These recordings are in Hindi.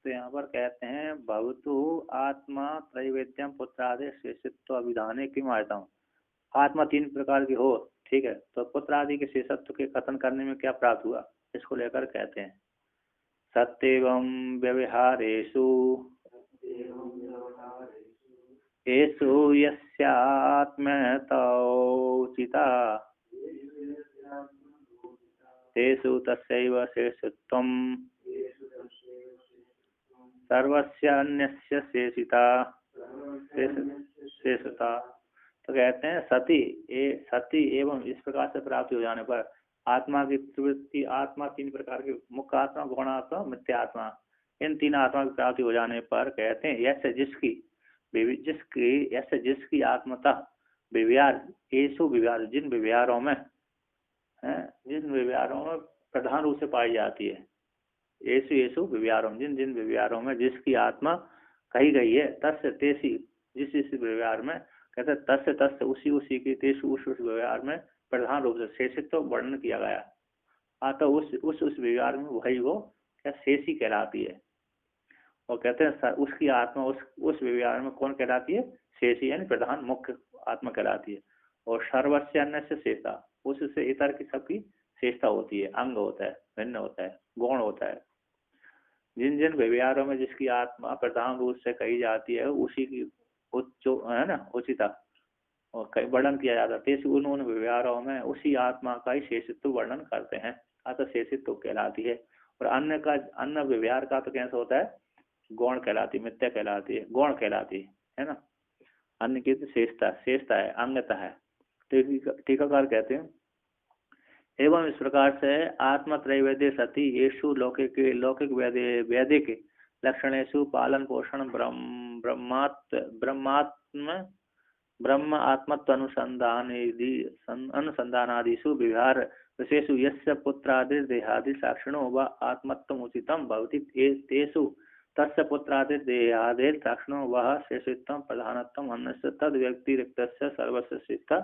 तो यहाँ पर कहते हैं भवतु आत्मा त्रैवेद्यम पुत्रादि शेषित्व अभिधाने किम आयता हूँ। आत्मा तीन प्रकार की हो, ठीक है, तो पुत्र आदि के शेषत्व के कथन करने में क्या प्राप्त हुआ, इसको लेकर कहते हैं सत्येवं व्यवहारेषु येषु यस्यात्मतौचिता तेषु तस्यैव शेषत्वं सर्वस्य अन्यस्य शेषता। तो कहते हैं सती एवं इस प्रकार से प्राप्ति हो जाने पर आत्मा की प्रवृत्ति, आत्मा तीन प्रकार की, मुख्य आत्मा, गौण आत्मा, मिथ्या आत्मा, इन तीन आत्मा की प्राप्ति हो जाने पर कहते हैं ऐसे जिसकी आत्मता विव्यार, येषु विव्यार, जिन विव्यारों में प्रधान रूप से पाई जाती है, येषु विव्यारों, जिन विव्यारों में जिसकी आत्मा कही गई है, तस्य तेसी, जिस व्यवहार में, कहते तस्य उसी की, तेसु उस व्यवहार में प्रधान रूप से शेषित्व तो वर्णन किया गया। तो उस व्यवहार में वही वो क्या शेषी कहलाती है। और कहते हैं उसकी आत्मा उस व्यवहार में कौन कहलाती है, शेषी, यानी प्रधान मुख्य आत्मा कहलाती है। और सर्वस्य अन्य से शेषा, उससे इतर की सबकी शेषता होती है, अंग होता है, भिन्न होता है, गौण होता है। जिन व्यवहारों में जिसकी आत्मा प्रधान रूप से कही जाती है उसी की है ना उचिता और वर्णन किया जाता है। उन व्यवहारों में उसी आत्मा का ही शेषित्व वर्णन करते हैं, अतः शेषित्व कहलाती है। और अन्य व्यवहार का तो कैसा होता है, गौण कहलाती, मिथ्या कहलाती है, गौण कहलाती है ना। अन्य की तो शेषता है, अंगता है। टीकाकार कहते हैं एवं इस प्रकार से आत्मा त्रैवेद्य सती येषु लौकिक वैदिक लक्षणेषु पालन पोषण ब्रह्म आत्मत्व अनुसंधानादिषु विहार विशेषु यस्य पुत्रादि देहादि साक्षिणो व आत्मत्वम् उचितं भवति तेषु तस्य पुत्रादि देहादि साक्षिणो वह शेषित्वं प्रधानत्वम् अन्यस्य तद व्यक्तिरिक्तस्य सर्वस्य शिष्टा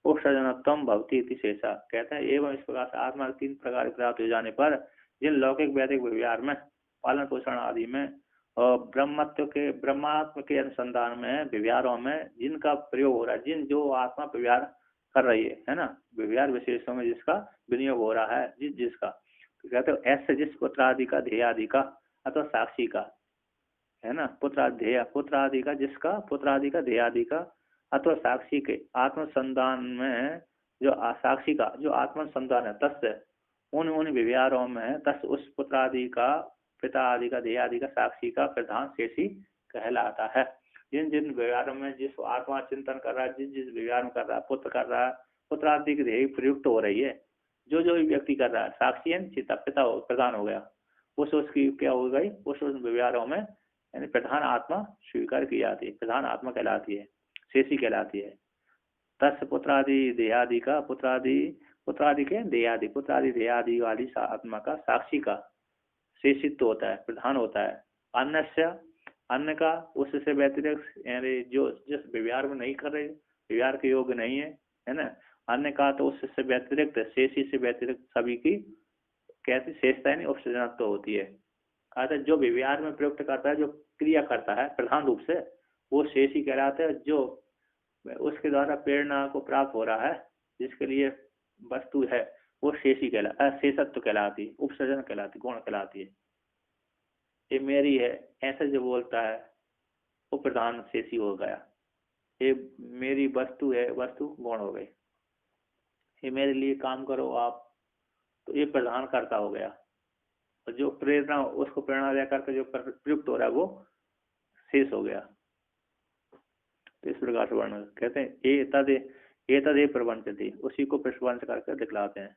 उपसर्जनत्वम भवती इति शेषा। कहते हैं एवं इस प्रकार से आत्मा के तीन प्रकार प्राप्त हो जाने पर जिन लौकिक वैदिक व्यवहार में, पालन पोषण आदि में और ब्रह्मात्म के अनुसंधान में, व्यवहारों में जिनका प्रयोग हो रहा है, जो आत्मा व्यवहार कर रही है ना, व्यवहार विशेषों में जिसका विनियोग हो रहा है, जिसका तो कहते हैं ऐसे जिस पुत्रादि का, ध्येयादि का अथवा साक्षी का, है ना, पुत्रादि का, जिसका पुत्रादि का, ध्येयादि का अथवा साक्षी के आत्मसंधान में जो साक्षी का जो आत्मसंधान है, तस्य उन व्यवहारों में तस् उस पुत्रादि का, पिता आदि का, ध्येय आदि का, साक्षी का प्रधान शेषी कहलाता है। जिन व्यवहारों में जिस आत्मा चिंतन कर रहा है, जिस व्यवहार में कर रहा है, पुत्र कर रहा है, पुत्र आदि की ध्येय प्रयुक्त हो रही है, जो व्यक्ति कर रहा है, साक्षी है, पिता प्रधान हो गया, उसकी क्या हो गई, उस व्यवहारों में यानी प्रधान आत्मा स्वीकार की जाती है, प्रधान आत्मा कहलाती है, शेषी कहलाती है। तस् पुत्रादि देहादि का, पुत्रादि के देहादि, पुत्रादि देहादि वाली आत्मा का, साक्षी का शेषित्व होता है, प्रधान होता है। अन्य का उससे व्यतिरिक्त, यानी जो जिस व्यवहार में नहीं कर रहे, व्यवहार के योग्य नहीं है ना, अन्य का तो उससे व्यतिरिक्त, शेषी से व्यतिरिक्त सभी की कैसी शेषता यानी उपसर्जनत्व होती है। अर्थात जो व्यवहार में प्रयुक्त करता है, जो क्रिया करता है प्रधान रूप से, वो शेषी कहलाता है। जो उसके द्वारा प्रेरणा को प्राप्त हो रहा है, जिसके लिए वस्तु है, वो शेषी शेषत्व कहलाती, उपसर्जन कहलाती, गौण कहलाती है। ये मेरी है ऐसा जो बोलता है वो प्रधान शेषी हो गया। ये मेरी वस्तु है, वस्तु गौण हो गई। ये मेरे लिए काम करो आप, तो ये प्रधान कर्ता हो गया। और जो प्रेरणा, उसको प्रेरणा दे करके जो प्रयुक्त हो रहा है वो शेष हो गया। तो इस प्रकार से वर्णन कहते हैं ये तदे प्रवंचति, उसी को प्रवंच करके दिखलाते हैं।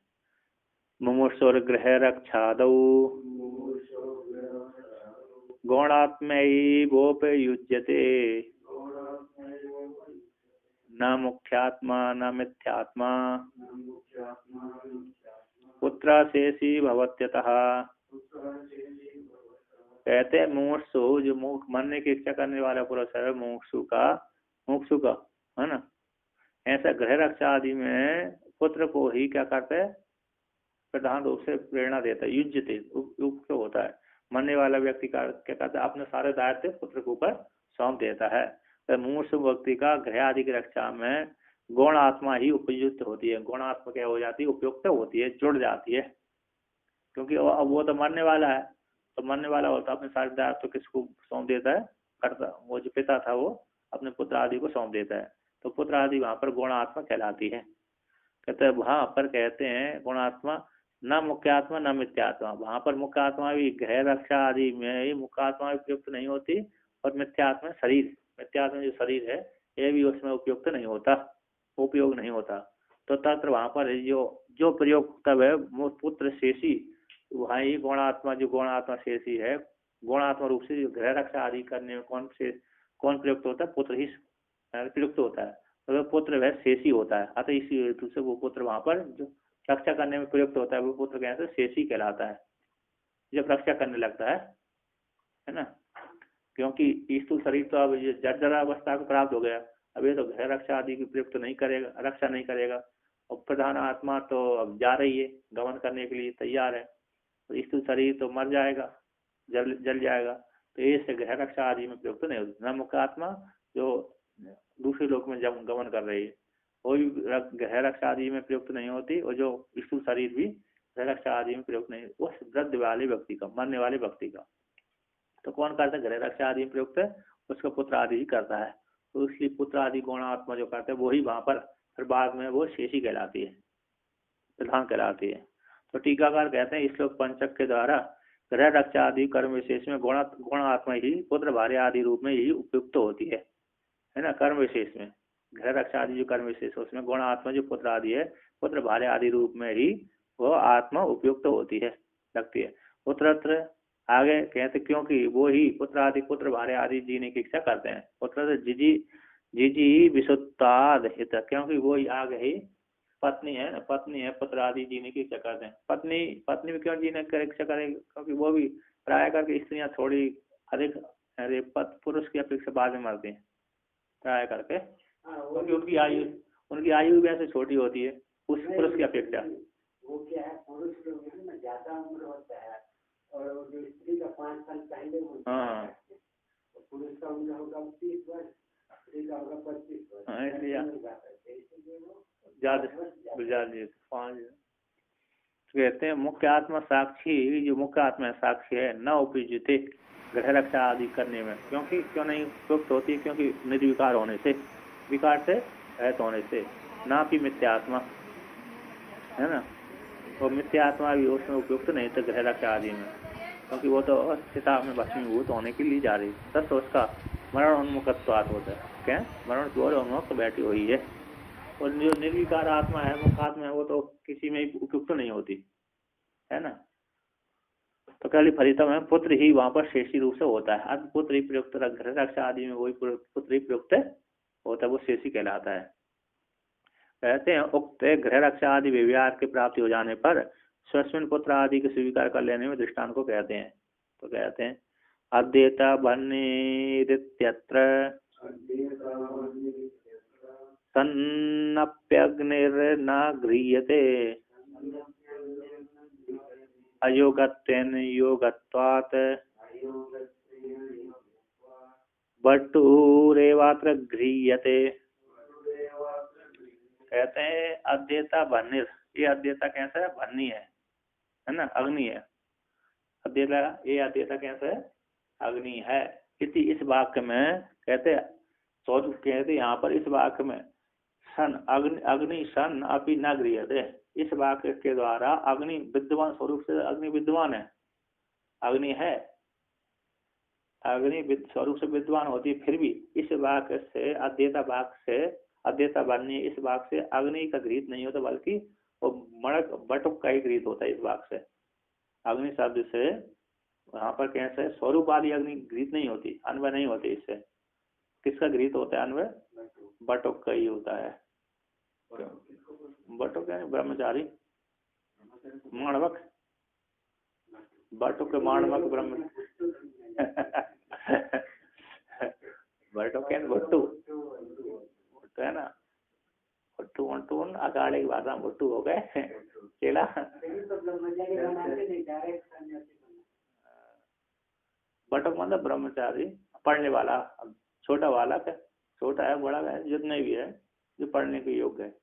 मुमुक्षुर गृह रक्षादौ गौणात्मैवोपयुज्यते न मुख्यात्मा न मिथ्यात्मा पुत्र शेषी भवत्यतः। कहते हैं मुमुक्षु, जो मरने की इच्छा करने वाला पुरुष है, मुमुक्षु का है ना, ऐसा गृह रक्षा आदि में पुत्र को ही क्या करता है, प्रधान रूप से प्रेरणा देता है, युज्यते उपयुक्त होता है। मरने वाला व्यक्ति का क्या कहता है, अपने सारे दायित्व पुत्र के ऊपर सौंप देता है। तो मुमूर्षु व्यक्ति का गृह आदि की रक्षा में गौण आत्मा ही उपयुक्त होती है। गौण आत्मा क्या हो जाती है, उपयुक्त होती है, जुड़ जाती है, क्योंकि अब वो तो मरने वाला है, तो मरने वाला होता है अपने सारे दायित्व तो किसको सौंप देता है, करता वो जो पिता था वो अपने पुत्र आदि को सौंप देता है। तो पुत्र आदि वहां पर गौण आत्मा कहलाती है। कहते हैं वहां पर कहते हैं गुणात्मा न मुख्य आत्मा न मिथ्यात्मा। वहां पर मुख्य आत्मा भी गृह रक्षा आदि में ही मुख्य आत्मा भी उपयुक्त नहीं होती, और मिथ्यात्मा शरीर, मिथ्यात्मा जो शरीर है ये भी उसमें उपयुक्त नहीं होता, उपयोग नहीं होता। तो तत्र वहां पर जो जो प्रयोग तब है पुत्र शेषी, वहाँ ही गुणात्मा जो गुणात्मा शेषी है, गुणात्मा रूप से गृह रक्षा आदि करने में कौन प्रयुक्त होता है, पुत्र ही प्रयुक्त होता है। तो पुत्र वह शेषी होता है, अतः इसी हेतु से वो पुत्र वहां पर जो रक्षा करने में प्रयुक्त होता है वो पुत्र कहते हैं शेषी कहलाता है, जब रक्षा करने लगता है ना। क्योंकि स्थूल शरीर तो अब ये जर्जरा अवस्था को प्राप्त हो गया, अब ये तो गृह रक्षा आदि की प्रयुक्त नहीं करेगा, रक्षा नहीं करेगा। और प्रधान आत्मा तो अब जा रही है, गमन करने के लिए तैयार है, तो स्थूल शरीर तो मर जाएगा, जल जाएगा, तो इससे गृह रक्षा आदि में प्रयुक्त नहीं होती। न मुख्य आत्मा जो दूसरे लोक में जब गमन कर रही है वो भी गृह रक्षा आदि में प्रयुक्त नहीं होती, और जो स्थूल शरीर भी गृह रक्षा आदि में प्रयुक्त नहीं, उस वृद्ध वाले व्यक्ति का, मरने वाले व्यक्ति का। तो कौन करता है, गृह रक्षा आदि में प्रयुक्त है उसका पुत्र आदि ही करता है। तो इसलिए पुत्र आदि गुणात्मा जो करते हैं वही वहां पर फिर बाद में वो शेषी कहलाती है, प्रधान कहलाती है। तो टीकाकार कहते हैं श्लोक पंचक के द्वारा गृह रक्षा आदि कर्म विशेष में गुण आत्मा ही पुत्र भार्य आदि रूप में ही उपयुक्त होती है ना। कर्म विशेष में गृह रक्षा आदि जो कर्म विशेष है उसमें गुण आत्मा जो पुत्र आदि है, पुत्र भार्य आदि रूप में ही वो आत्मा उपयुक्त होती है, लगती है। पुत्रत्र आगे कहते क्योंकि वो ही पुत्र आदि पुत्र भार्य आदि जीने की इच्छा करते हैं। पुत्र जिजी जिजी विशुद्धाद हित, क्योंकि वो ही आगे ही पत्नी है, पत्नी है, पुत्र आदि जीने की इच्छा करते हैं। पत्नी पत्नी भी क्यों जीने की इच्छा करेगी, क्योंकि वो भी प्राय करके स्त्रियां थोड़ी अधिक पुरुष की अपेक्षा बाद में मरती हैं प्राय करके, क्योंकि उनकी आयु भी ऐसे छोटी होती है उस पुरुष की अपेक्षा। वो क्या है, पुरुष लोग में ज्यादा उम्र होता है और जो स्त्री का 5 साल पहले होता है, पुरुष का उम्र होगा 30 वर्ष, स्त्री का होगा 25 वर्ष, कहते हैं मुख्य आत्मा साक्षी, जो मुख्य आत्मा साक्षी है न उपयुज्यते गृह रक्षा आदि करने में। क्योंकि क्यों नहीं उपयुक्त होती, क्योंकि निर्विकार होने से, विकार से रहित होने से, ना भी मिथ्यात्मा है ना। और मिथ्यात्मा भी उसमें उपयुक्त नहीं था गृह रक्षा आदि में, क्योंकि वो तो चिता में भस्मीभूत होने के लिए जा रही, तब तो उसका मरण उन्मुखत्वात् होता है, क्या मरण की ओर उन्मुक्त बैठी हुई है। और जो निर्विकार आत्मा है, मुख्य आत्मा है, वो तो किसी में उपयुक्त नहीं होती है ना। तो कल फलितम है पुत्र ही वहां पर शेषी रूप से होता है, अब पुत्र ही प्रयुक्त, गृह रक्षा आदि में वही पुत्र ही प्रयुक्त होता है, वो शेषी कहलाता है। कहते हैं उक्त गृह रक्षा आदि व्यवहार की प्राप्ति हो जाने पर स्वस्मिन पुत्र आदि के स्वीकार कर लेने में दृष्टांत को कहते हैं। तो कहते हैं अद्येता बन्नीरित्यत्र सन्नप्यग्निर्न गृह्यते अयोगत्वेन योगत्वात् बटुरेवात्र गृह्यते। कहते हैं अद्येता भन्निर, ये अद्येता कैसा है, भन्नी है ना, अग्नि है। अद्येता, ये अद्येता कैसा है, अग्नि है। इस वाक्य में कहते स्वरूप, कहते यहाँ पर इस वाक्य में सन अग्नि सन अभी न गृह्यते, इस वाक्य के द्वारा अग्नि विद्वान स्वरूप से, अग्नि विद्वान है, अग्नि है, अग्नि स्वरूप से विद्वान होती है, फिर भी इस वाक्य से अद्येता वाक्य से अद्येता बननी, इस वाक्य से अग्नि का गृहित नहीं होता, बल्कि वो मणक बटुक का ही गृहित होता है इस वाक्य से। अग्नि शब्द से वहां पर कैसे स्वरूप आदि अग्नि गृहित नहीं होती, अन्वय नहीं होती, इससे किसका गृहित होता है अन्वय, बटुक का ही होता है। बटुक यानी ब्रह्मचारी, माणवक, बटुक माणवक ब्रह्म बटुक यानी भट्टू, भट्टू है ना, भट्टू वट्टू अखाड़े की भाषा में भट्टू हो गए केला। बटक मतलब ब्रह्मचारी, पढ़ने वाला। अब छोटा वाला क्या, छोटा है बड़ा है, जितने भी है जो पढ़ने के योग्य है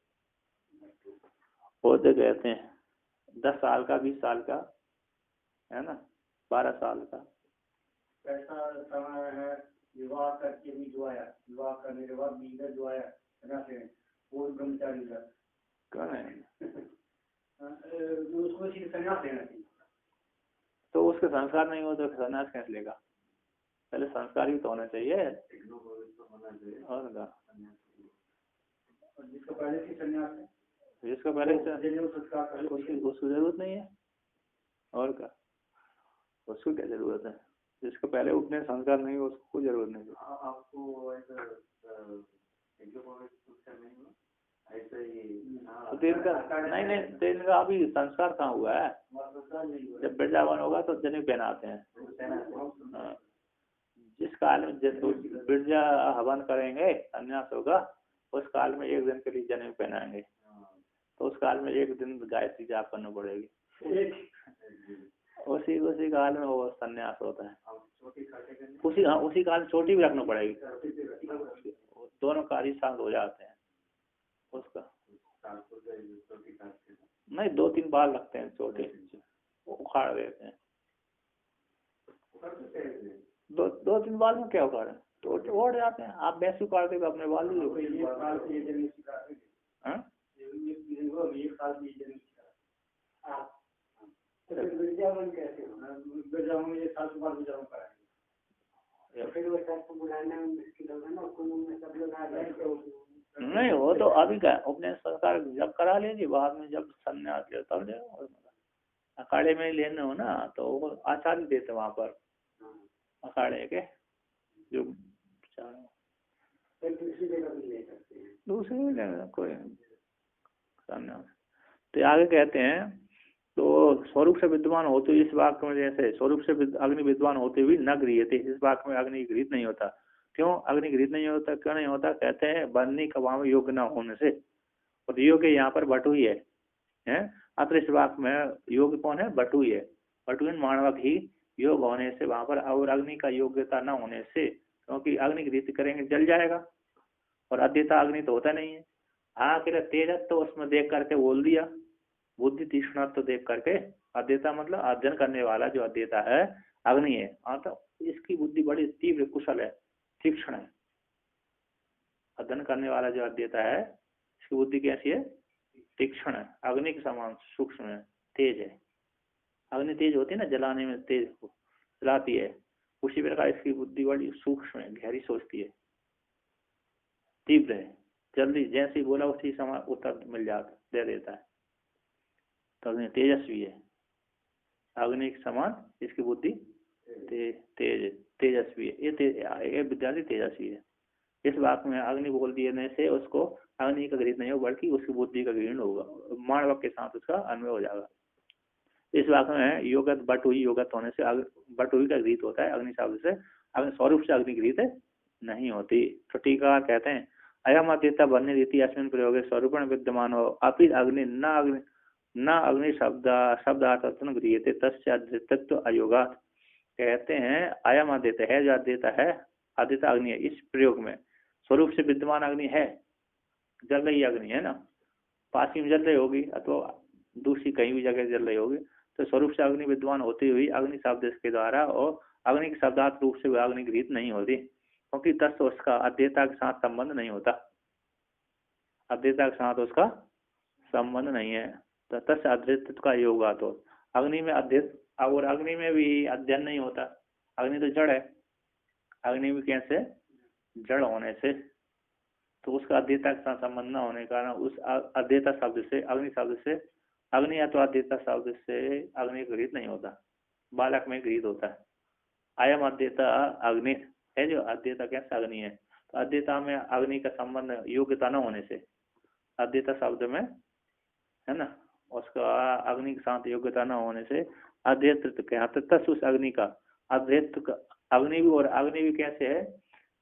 होते कहते हैं। 10 साल का, 20 साल का, है ना, 12 साल का। ऐसा समय है विवाह करके भी जो आया, विवाह करने के बाद भी जो आया वो ब्रह्मचारी का कौन है? उसको संन्यास लेना चाहिए। तो उसके संस्कार नहीं हो तो संन्यास कैसे लेगा? पहले संस्कार भी तो होना चाहिए। और क्या? जिसका पहले से संन्यास है, जिसका पहले उसकी जरूरत नहीं है। और क्या, उसको क्या जरूरत है? जिसको पहले उतने संस्कार नहीं हो उसको कोई जरूरत नहीं है। आपको तो नहीं तो इनका अभी संस्कार कहाँ हुआ है? जब वृंदावन होगा तो जनेऊ पहनाते हैं। जिस काल में बिरजा हवन करेंगे, संन्यास होगा, उस काल में एक दिन के लिए जनेऊ पहनाएंगे, तो उस काल में एक दिन गायत्री जाप करना पड़ेगी। उसी काल में वो संन्यास होता है। उसी काल में चोटी भी रखना पड़ेगी। दोनों कार्य शांत हो जाते हैं उसका। नहीं, 2-3 बार लगते हैं चोटी, उखाड़ देते हैं। 2-3 बार में क्या उखाड़े, तो उड़ जाते हैं। आप वैसे उखाड़ देगा अपने बाल ही। नहीं, वो तो अभी का उपनयन संस्कार जब करा लेंगे, बाद में जब संन्यास ले तब ले। अखाड़े में लेना हो ना तो वो आचार्य देते वहाँ पर अखाड़े के जो दूसरे भी लेना कोई संन्यास। तो आगे कहते हैं, तो स्वरूप से विद्वान होते इस वाक्य में, जैसे स्वरूप से अग्नि विद्वान होते हुए न गृह्यते, इस वाक्य में अग्नि गृहित नहीं होता। क्यों अग्नि गृहित नहीं होता? क्यों नहीं होता? कहते हैं बनने का वहां योग्य न होने से। और योग्य यहाँ पर बटु ही है। अत्र इस वाक्य में योग्य कौन है? बटु ही है। बटु मानवक ही योग होने से वहां पर, और अग्नि का योग्यता न होने से, क्योंकि अग्नि गृहित करेंगे जल जाएगा, और अध्येता अग्नि तो होता नहीं है। हाँ, तेजस तो उसमें देख करके बोल दिया, बुद्धि तीक्ष्ण तो देख करके। अध्येता मतलब अध्ययन करने वाला जो अध्येता है अग्नि है। हाँ, तो इसकी बुद्धि बड़ी तीव्र कुशल है, तीक्ष्ण है। अध्ययन करने वाला जो अध्येता है इसकी बुद्धि कैसी है? तीक्ष्ण है, अग्नि के समान सूक्ष्म है, तेज है। अग्नि तेज होती है ना, जलाने में तेज जलाती है, उसी प्रकार इसकी बुद्धि बड़ी सूक्ष्म है, गहरी सोचती है, तीव्र है, जल्दी जैसे ही बोला उसी समय उत्तर मिल जाता, दे देता है। तो अग्नि तेजस्वी है, अग्नि के समान इसकी बुद्धि तेजस्वी है। ये विद्यार्थी तेजस्वी है। इस बात में अग्नि बोल देने से उसको अग्नि का गृहित नहीं होगा, बल्कि उसकी बुद्धि का ग्रहण होगा, मानवक के साथ उसका अन्वय हो जाएगा। इस वाक्य में योगत बट हुई, योगत होने से बट हुई का गृहित होता है अग्नि शब्द से, अग्नि स्वरूप से अग्नि गृहित नहीं होती। तो टीका कहते हैं अयम अध्येता बनने रीति अस्मिन प्रयोग स्वरूप विद्यमान हो अपि अग्नि न अग्नि शब्दार्थत्व गृह्यते तस्य अध्येतत्व अयोगात्। कहते हैं अयम अध्येता है, जो अध्येता है, अध्येता अग्नि है। इस प्रयोग में स्वरूप से विद्यमान अग्नि है, जल रही अग्नि है ना, पास में जल रही होगी अथवा दूसरी कहीं भी जगह जल रही होगी, तो स्वरूप से अग्नि विद्वान होती हुई अग्नि शब्द के द्वारा और अग्नि के शब्दार्थ रूप से वह अग्नि गृहित नहीं होती, क्योंकि तस्य उसका अध्येता के साथ संबंध नहीं होता, अध्येता के साथ उसका संबंध नहीं है। तो तस्य अध्येतत्व का योगा, तो अग्नि में अध्येत, और अग्नि में भी अध्ययन नहीं होता, अग्नि तो जड़ है, अग्नि भी कैसे जड़ होने से, तो उसका अध्येता के साथ संबंध न होने के कारण उस अध्येता शब्द से, अग्नि शब्द से, अग्नि या तो अध्येता शब्द से अग्नि गृहित नहीं होता, बालक में गृहित होता है। अयम अध्येता अग्नि है, जो अध्येता कैसे अग्नि है, तो अध्येता में अग्नि का संबंध योग्यता न होने से, अध्येता शब्द में है ना, उसका अग्नि के साथ योग्यता न होने से अध्येतृत्व कहते तस् उस अग्नि का अध्येत्व। अग्नि भी, और अग्नि भी कैसे है,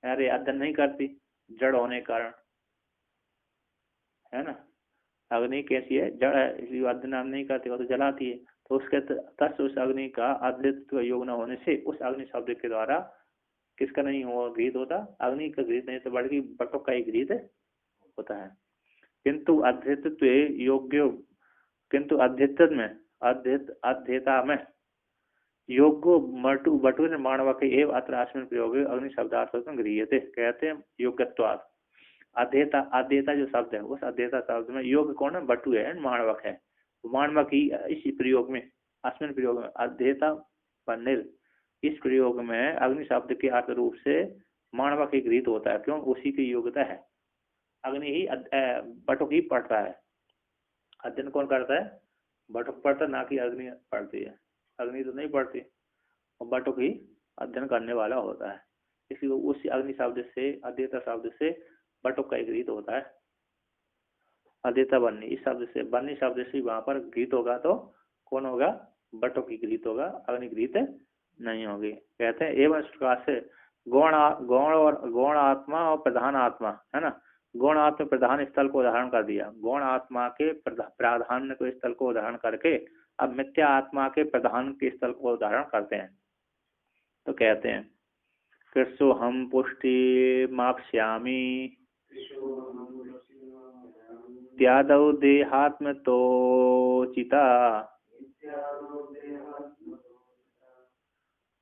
अरे अध्ययन नहीं करती, जड़ होने के कारण, है ना, अग्नि कैसी है, जड़ है, इसलिए अध्ययन नहीं करती, वो तो जलाती है। तो उसके तस् उस अग्नि का अद्वित्व योग न होने से उस अग्नि शब्द के द्वारा किसका नहीं हो गृहित होता, अग्नि का गृहित नहीं तो बल्कि बटुक का ही गृहित होता है। किंतु अध्येतत्व योग्य, किंतु अध्येतत्व में अध्येता में योग्य बटु निर्माण वाक्य एवं अत्र आश्रम प्रयोग अग्नि शब्दार्थ गृह्यते। कहते हैं योग्यत्वात् अध्येता, अध्येता जो शब्द है उस अध्येता शब्द में योग कौन है, बटु है, माणवक है। माणवक ही इस प्रयोग में अस्मिन प्रयोग में अध्येता पन्निल इस प्रयोग में अग्नि शब्द के अर्थ रूप से माणवक ही गृहीत होता है। क्यों, उसी की योग्यता है। अग्नि ही बटुक ही पढ़ता है। अध्ययन कौन करता है, बटुक पढ़ता, ना कि अग्नि पढ़ती है। अग्नि तो नहीं पढ़ती और बटुक ही अध्ययन करने वाला होता है। इसलिए उस अग्नि शब्द से अध्येता शब्द से बटुक का गृहीत होता है। अध्येता बन्नी इस शब्द से, बन्नी शब्द से वहां पर गृहीत होगा तो कौन होगा, बटुक की गृहीत होगा, अग्नि गृहीत नहीं होगी। कहते हैं एवं इस प्रकार से गौण आत्मा और प्रधान आत्मा है ना, गौण आत्मा प्रधान स्थल को उदाहरण कर दिया। गौण आत्मा के प्राधान्य को स्थल को उदाहरण करके अब मिथ्या आत्मा के प्रधान के स्थल को उदाहरण करते हैं। तो कहते हैं कृष्ण हम पुष्टि माप्स्यामि त्यादौ देहात्म तो चिता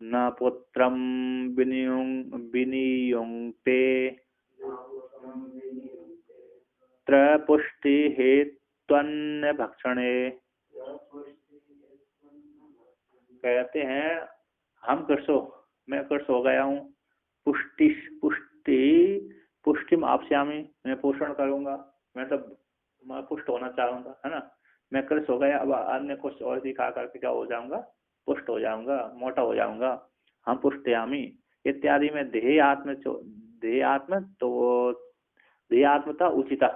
न पुत्रम विनियुंक्ते त्रपुष्टि हेत्वन्य भक्षणे। कहते हैं हम कृष्ण, मैं कृष्ण हो गया हूँ, पुष्टिम आपस्यामि मैं पोषण करूंगा, मैं पुष्ट होना चाहूंगा, है ना। मैं कृष्ण हो गया, अब अन्य कुछ और भी खा करके क्या हो जाऊंगा, पुष्ट हो जाऊंगा, मोटा हो जाऊंगा। हम पुष्टयामी इत्यादि में देहात्मता उचिता,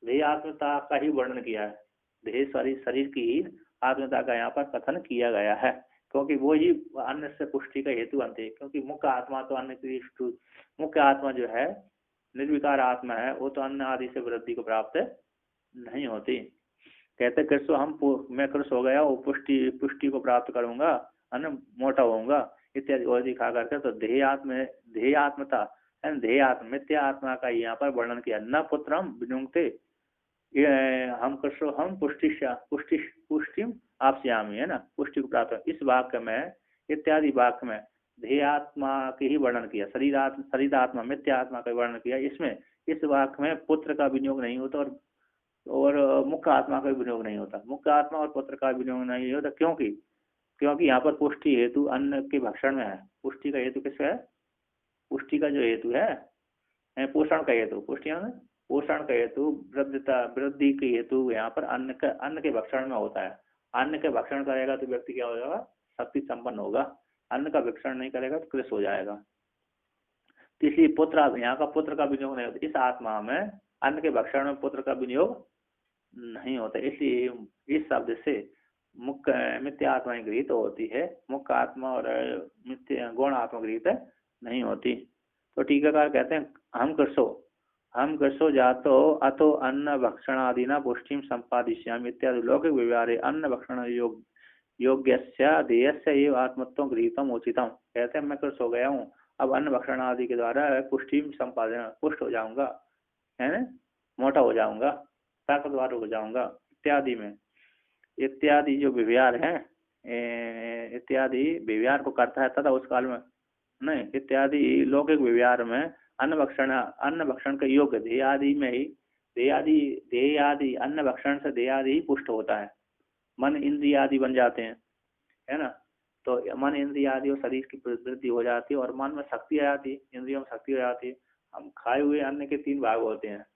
देहात्मता का ही वर्णन किया है। देह शरीर की ही आत्मता का यहाँ पर कथन किया गया है, क्योंकि वो ही अन्न से पुष्टि का हेतु अंत है। क्योंकि मुख्य आत्मा तो अन्न की, मुख्य आत्मा जो है निर्विकार आत्मा है, वो तो अन्न आदि से वृद्धि को प्राप्त नहीं होती। कहते कृष्ण मैं कृष्ण हो गया, वो पुष्टि को प्राप्त करूंगा, अन्न मोटा होऊंगा इत्यादि और खा करके। तो देहात्मता मिथ्या आत्मा का यहाँ पर वर्णन किया। न पुत्रम विनुंक्ते हम कृष्ण हम पुष्टिम आपस्यामि है ना, पुष्टि को प्राप्त। इस वाक्य में इत्यादि वाक्य में देहात्मा के ही वर्णन किया, शरीरात्मा मिथ्या आत्मा का वर्णन किया। इसमें इस वाक्य में पुत्र का विनियोग नहीं होता और मुख्य आत्मा का विनियोग नहीं होता। मुख्य आत्मा और पुत्र का विनियोग नहीं होता क्योंकि यहाँ पर पुष्टि हेतु अन्न के भक्षण में है। पुष्टि का हेतु किसका है, पुष्टि का जो हेतु है पोषण का हेतु, पुष्टि पोषण का हेतु वृद्धि के हेतु यहाँ पर अन्न के भक्षण में होता है। अन्न के भक्षण करेगा तो व्यक्ति क्या हो जाएगा, शक्ति संपन्न होगा। अन्न का भक्षण नहीं करेगा तो कृष हो जाएगा। तो इसलिए पुत्र, यहाँ का पुत्र का विनियोग नहीं होता। इस आत्मा में अन्न के भक्षण में पुत्र का विनियोग नहीं होता, इसलिए इस शब्द से मुख्य मिथ्या आत्मा गृहीत होती है, मुख्य आत्मा और गौण आत्मा गृहीत नहीं होती। तो टीकाकार कहते हैं हम कृषो जातो अतो अन्न भक्षण आदि न पुष्टिम संपादिष्यामि इत्यादि लौकिक व्यवहारे अन्न भक्षण योग्यस्य देयस्य एव आत्मत्व गृहीतम उचितम। कहते हैं मैं कृष हो गया हूँ, अब अन्न भक्षण आदि के द्वारा पुष्टि संपादन, पुष्ट हो जाऊंगा, है ना, मोटा हो जाऊंगा, ताकतवर हो जाऊंगा इत्यादि में। इत्यादि जो व्यवहार है, इत्यादि व्यवहार को करता है तथा उस काल में नहीं, इत्यादि लौकिक व्यवहार में अन्न भक्षण का योग देहादि में ही देहादि अन्न भक्षण से देहादि ही पुष्ट होता है। मन इंद्रिय आदि बन जाते हैं, है ना। तो मन इंद्रिय आदि और शरीर की वृद्धि हो जाती है और मन में शक्ति आ जाती है, इंद्रियों में शक्ति हो जाती है। हम खाए हुए अन्न के 3 भाग होते हैं,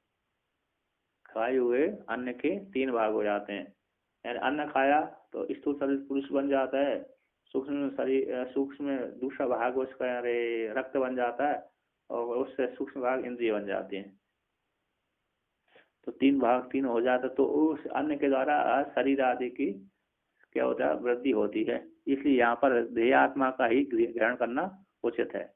खाए हुए अन्न के 3 भाग हो जाते हैं। यानी अन्न खाया तो स्थूल शरीर पुरुष बन जाता है, सूक्ष्म दूसरा भाग उसका रक्त बन जाता है और उससे सूक्ष्म भाग इंद्रिय बन जाते हैं। तो 3 भाग 3 हो जाता है। तो उस अन्न के द्वारा शरीर आदि की क्या होता है, वृद्धि होती है। इसलिए यहाँ पर देहात्मा का ही ग्रहण करना उचित है।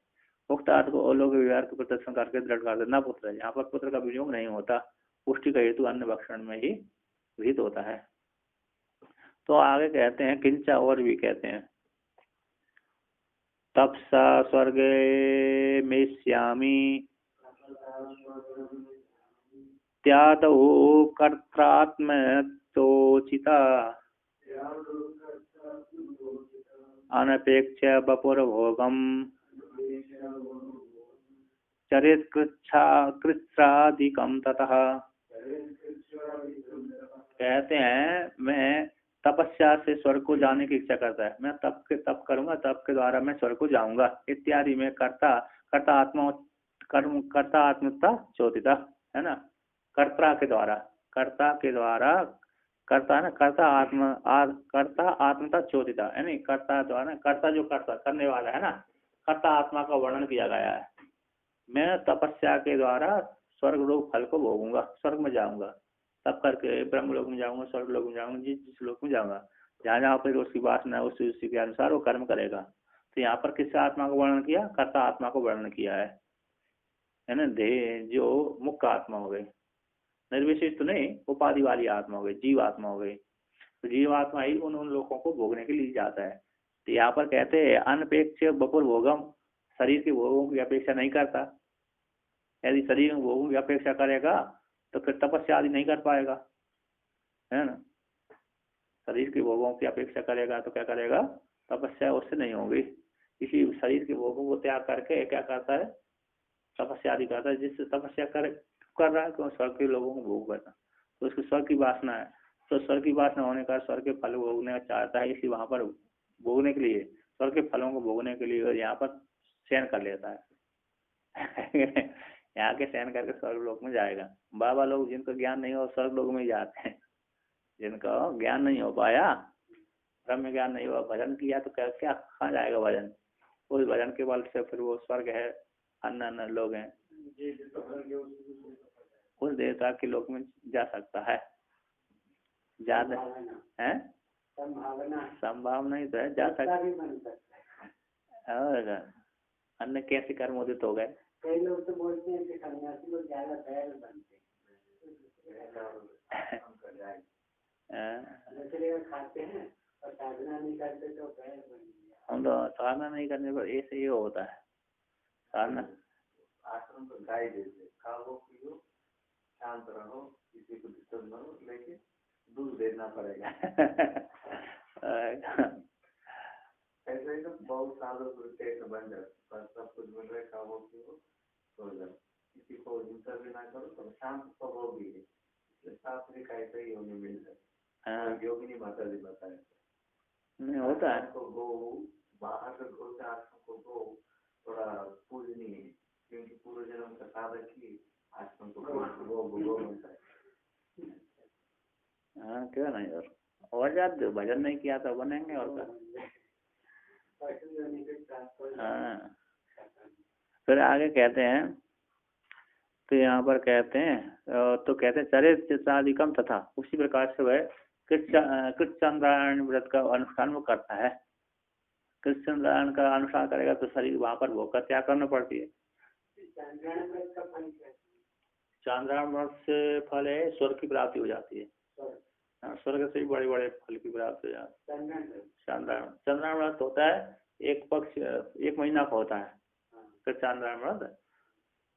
उक्त अर्थ को अलौकिक व्यवहार के प्रदर्शन करके दृढ़ कर देना पुत्र, यहाँ पर पुत्र का विनियोग नहीं होता, पुष्टि का हेतु अन्न भक्षण में ही विहित होता है। तो आगे कहते हैं किंचा और भी कहते हैं तपसा स्वर्गे मेष्यामि त्यादौ कर्त्रात्मतोचिता अनपेक्ष्य वपुर्भोगम चरित कृच्छ्रादिकम ततः। कहते हैं मैं तपस्या से स्वर्ग को जाने की इच्छा करता है, मैं तप करूंगा, तप के द्वारा मैं स्वर्ग को जाऊंगा इत्यादि में कर्ता आत्मता चोदिता है ना, कर्ता के द्वारा कर्ता आत्मता चोदिता यानी कर्ता द्वारा, कर्ता जो कर्ता करने वाला है ना, कर्ता आत्मा का वर्णन किया गया है। मैं तपस्या के द्वारा स्वर्ग लोक फल को भोगूंगा, स्वर्ग में जाऊंगा, तब करके ब्रह्म लोक में जाऊंगा, स्वर्ग लोक में जाऊंगा, जिस लोक में जाऊंगा, जहाँ जहाँ पर उसकी वासना उसी के अनुसार वो कर्म करेगा। तो यहाँ पर किस आत्मा को वर्णन किया? कर्ता आत्मा को वर्णन किया है ना। देह जो मुख्य आत्मा हो गई, निर्विशेष तो नहीं, उपाधि वाली आत्मा हो गई, जीव आत्मा हो गई। तो जीव आत्मा ही उन लोगों को भोगने के लिए जाता है। तो यहाँ पर कहते हैं अनपेक्ष बपुर भोगम, शरीर के भोगों की अपेक्षा नहीं करता। यदि शरीर में भोगों की अपेक्षा करेगा तो फिर तपस्या आदि नहीं कर पाएगा, है ना। शरीर के भोगों की अपेक्षा करेगा तो क्या करेगा? तपस्या उससे नहीं होगी। इसी शरीर के भोगों को त्याग करके क्या करता है? तपस्या आदि करता है। जिससे तपस्या कर रहा है तो स्वर्ग के लोगों को भोग करना, तो उसकी स्वर्ग की वासना है, तो स्वर्ग की वासना होने का स्वर्ग के फल भोगने चाहता है, इसी वहां पर भोगने के लिए, स्वर्ग के फलों को भोगने के लिए यहाँ पर शयन कर लेता है। यहाँ के शयन करके स्वर्ग लोक में जाएगा। बाबा लोग जिनको ज्ञान नहीं हो स्वर्ग लोक में जाते हैं, जिनका ज्ञान नहीं हो पाया, ब्रह्म ज्ञान नहीं हुआ, भजन किया तो क्या क्या कहाँ जाएगा भजन? उस भजन के बल से फिर वो स्वर्ग है, अन्य लोग हैं, उस देवता के लोक में जा सकता है। ज्यादा है संभावना ही तो है, जा सकता। और अन्य कैसे कर्म उदित हो गए? कई लोग तो बोलते हैं कि सन्यासी लोग ज्यादा बैल बनते हैं, खाते हैं और साधना नहीं करते तो बैल बन गया। हम तो साधना नहीं करने पर ऐसे ही होता है। साधना आश्रम को गाय देते, खाओ पियो शांत रहो, किसी को डिस्टर्ब न हो, लेकिन दूध देना पड़ेगा। ऐसे ही तो बहुत सालों से टेस्ट बन जाता है, सब कुछ मिल रहा है, खाओ पियो सो जाओ, किसी को हिंसा भी ना करो, तो शांत स्वभाव भी है। शास्त्रिक ऐसे ही होने मिलता है। योगिनी माता जी बताए नहीं होता है तो गो बाहर से गो से आश्रम को गो थोड़ा पूजनीय है, क्योंकि पूर्व जन्म का साधक ही आश्रम को गो बनता है। हाँ क्यों नहीं, और जाते भजन नहीं किया तो बनेंगे और क्या। हाँ फिर आगे कहते हैं, तो यहाँ पर कहते हैं तो कहते हैं चरित्रादिकम तथा, उसी प्रकार से वह कृतचंद्रायण व्रत का अनुष्ठान वो करता है। कृतचंद्रायण का अनुष्ठान करेगा तो शरीर वहां पर भोग का त्याग करना पड़ती है। चंद्रायण व्रत से फल है स्वर्ग की प्राप्ति हो जाती है। स्वर्ग से भी बड़े बड़े फल की प्राप्ति हो जाती है। चंद्रायण व्रत होता है एक महीना का होता है। फिर चंद्रायण व्रत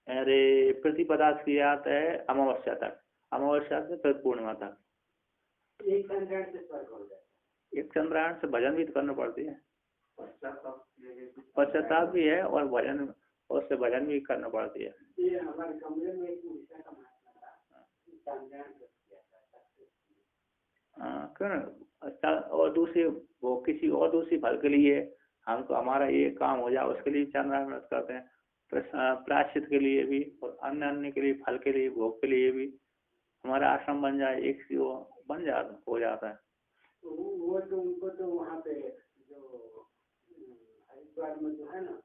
अरे प्रतिपदा से याद है अमावस्या तक, अमावस्या से फिर पूर्णिमा तक। एक चंद्रायण से स्वर्ग हो जाता है। एक चंद्रायण से भजन भी करना पड़ती है, पश्चाताप भी है और भजन, और से भजन भी करना पड़ती है। ये हमारे कमरे में एक मूर्ति का महात्मा था, चंद्रायण से किया था। हाँ क्यों ना, अच्छा। और दूसरी वो किसी और दूसरी फल के लिए हमको हमारा ये काम हो जाए उसके लिए चंद्रायण व्रत करते हैं। प्रायश्चित के लिए भी और अन्य के लिए, फल के लिए, भोग के लिए भी, हमारा आश्रम बन जाए एक सी वो बन जाता हो जाता है। वो तो उनको तो वहाँ पे जो हरिद्वार में जो है ना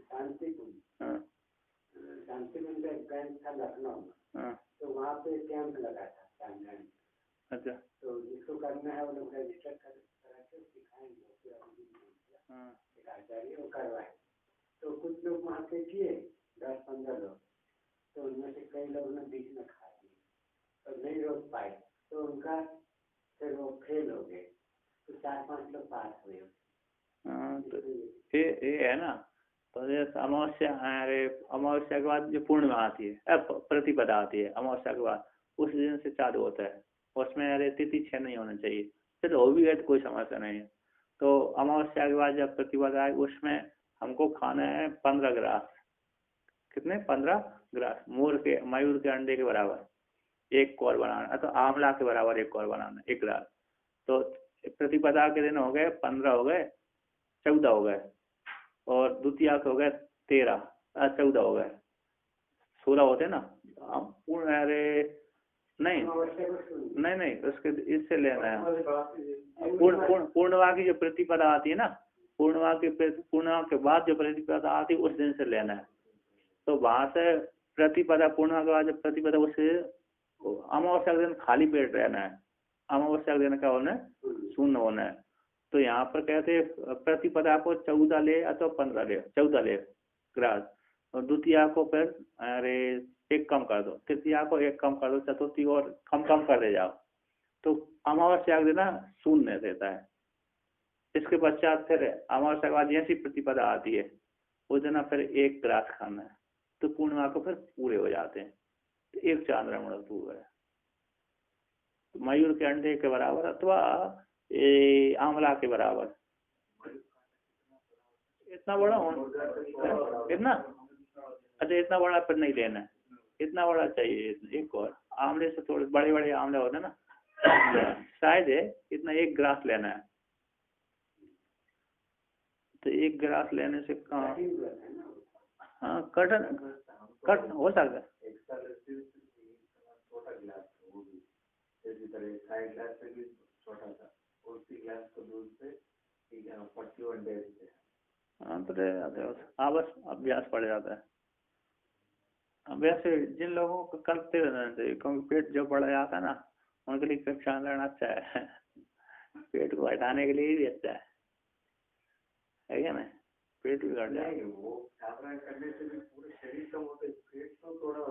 शांति कुंज, शांति कुंज का एक कैंप था लखनऊ में, तो वहाँ पे कैंप लगा था चंद्रायण। अच्छा, तो जिसको करना है वो लोग रजिस्टर करा के दिखाएंगे, आचार्य वो करवाए। तो कुछ लोग वहाँ पे किए 10-15 लोग, तो उनमें से कई लोग ने बीच में खा लिए और नहीं रोक पाए, तो उनका फिर वो फेल हो गए, तो 4-5 लोग पास हुए। हाँ, तो ये है ना। तो जैसे अमावस्या, अरे अमावस्या के बाद जो पूर्णिमा आती है, प्रतिपदा आती है अमावस्या के बाद, उस दिन से चालू होता है। उसमें अरे तिथि 6 नहीं होना चाहिए, फिर हो भी है तो कोई समस्या नहीं है। तो अमावस्या के बाद जब प्रतिपदा आए, उसमें हमको खाना है 15 ग्रास। कितने? 15 ग्रास मयूर के अंडे के बराबर एक कौर बनाना, तो आंवला के बराबर एक कौर बनाना, 1 ग्रास। तो प्रतिपदा के दिन हो गए 15, हो गए 14 हो गए, और द्वितीया के हो गए 13, 14 हो गए, 16 होते ना। पूर्ण, अरे नहीं नहीं नहीं, उसके इससे लेना है पूर्णिमा की जो प्रतिपदा आती है ना, पूर्णिमा के बाद जो प्रतिपदा आती है उस दिन से लेना है। तो वहां से प्रतिपदा, पूर्णिमा के बाद जब प्रतिपदा, उससे अमावस्या के दिन खाली पेट रहना है। अमावस्या के दिन क्या होना है? शून्य होना है। तो यहाँ पर कहते प्रतिपदा को 14 ले अथवा 15 ले, 14 ले ग्रास, और द्वितीया को फिर अरे 1 कम कर दो, तृतीया को 1 कम कर दो, चतुर्थी और कम कर दे जाओ। तो अमावस्या के दिन ना शून्य रहता है। इसके पश्चात फिर अमावस्या के बाद जैसी प्रतिपदा आती है उस दिन फिर 1 ग्रास खाना है, तो पूर्णिमा को फिर पूरे हो जाते हैं। तो 1 चांद्रमण पूरा है, तो मयूर के अंडे के बराबर अथवा आंवला के बराबर। इतना बड़ा हो, इतना अच्छा, इतना बड़ा फिर नहीं लेना है, इतना बड़ा चाहिए। एक और आंवले से थोड़े बड़े बड़े आंवले होते ना, शायद है इतना 1 ग्रास लेना है। तो 1 ग्रास लेने से कहाँ, हाँ कट हो सकता है। हाँ तो बस अभ्यास पड़ जाता है। वैसे जिन लोगों को करते रहना चाहिए, क्योंकि पेट जो बढ़ जाता है ना, उनके लिए कक्षा लेना अच्छा है। पेट को हटाने के लिए भी अच्छा है क्या ना? पेट भी घट जाए, वो साधना करने से भी पूरे शरीर कम होते, पेट तो थोड़ा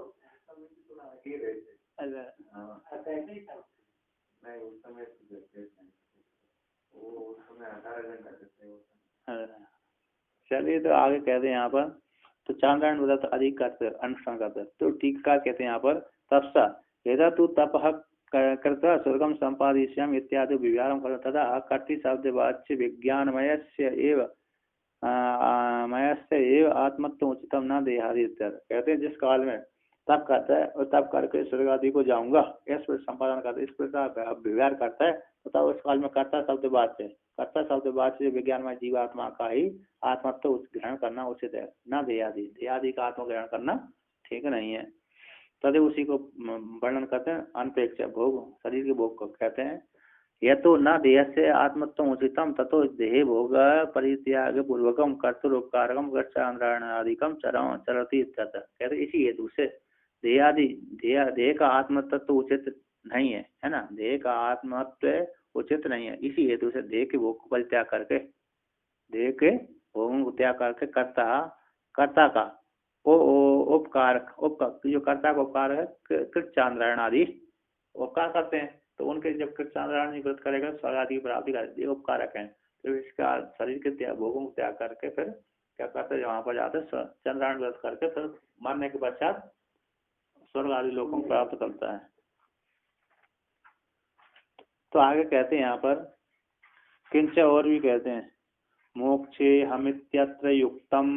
आगे रहते। अच्छा, नहीं उस समय वो उस समय 18 घंटा करते हैं। चलिए, तो आगे कहते हैं यहाँ पर, तो चांद्रायण व्रत अधिक करते अनुष्ठान करते, तो टीका कहते हैं यहाँ पर, तपसा यदा तू तपः कृत्वा स्वर्गम संपादिष्यामि इत्यादि विचारं करो तदा कर्ति शब्द वाच्य विज्ञानमयस्य एव आत्मत्व उचितम न देहादि। कहते हैं जिस काल में तप करता है और तप करके स्वर्ग आदि को जाऊंगा, इस पर संपादन करता है, इस प्रकार व्यवहार करता है, तो उस काल में कर्ता शब्द वाच्य विज्ञानमय जीवात्मा का ही आत्मत्व ग्रहण करना उचित है, न देहादि का आत्मग्रहण करना ठीक नहीं है। तदे उसी को वर्णन करते हैं, अनपेक्ष भोग, शरीर के भोग को कहते हैं। यह तो न देह से आत्मत्व उचितम ततो देह भोग परित्याग पूर्वकम कर्तुपकारकम चांद्रायण आदिकम चरती। कहते इसी हेतु से देह का आत्मतत्व उचित नहीं है, है ना? देह का आत्मत्व उचित नहीं है, इसी हेतु से देह के भोग को परित्याग करके, देह के भोगों को त्याग करके कर्ता का उपकार जो कर्ता का उपकार है, कृत चांद्रायण आदि उपकार करते हैं। तो उनके जब कृत चांद्रायण व्रत करेगा स्वर्ग आदि की प्राप्ति का उपकारक है। तो इसका शरीर के भोगों को त्याग करके फिर क्या करते हैं, वहां पर जाते चंद्रायण व्रत करके फिर मरने के पश्चात स्वर्ग आदि लोगों को प्राप्त करता है। तो आगे कहते हैं यहाँ पर, किंच और भी कहते हैं, मोक्षे हमित्यत्र युक्तम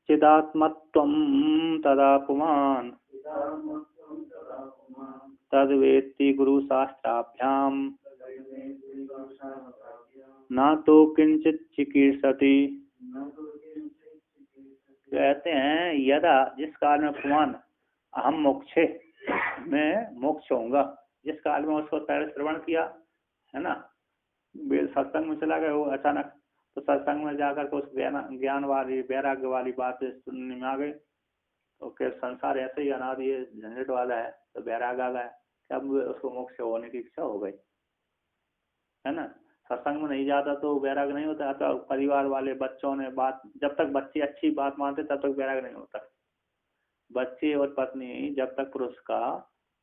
चिदात्मत्वं तदा पुमान् तद्वेत्ति गुरुशास्त्राभ्यां न तो किंचित चिकीर्षति। कहते हैं यदा जिस काल में पुमान अहम मोक्षे, मैं मोक्ष होऊंगा, जिस काल में उसको पहले श्रवण किया है ना, सत्संग में चला गया वो अचानक, तो सत्संग में जाकर के उस ज्ञान वाली वैराग्य वाली बात सुनने में आ गई, तो क्या संसार ऐसे ही अनादि झंझट वाला है, तो वैराग आ गया, अब उसको मोक्ष होने की इच्छा हो गई, है ना? सत्संग में नहीं जाता तो वैराग नहीं होता, तो परिवार वाले बच्चों ने बात, जब तक बच्चे अच्छी बात मानते तब तक वैराग नहीं होता। बच्चे और पत्नी जब तक पुरुष का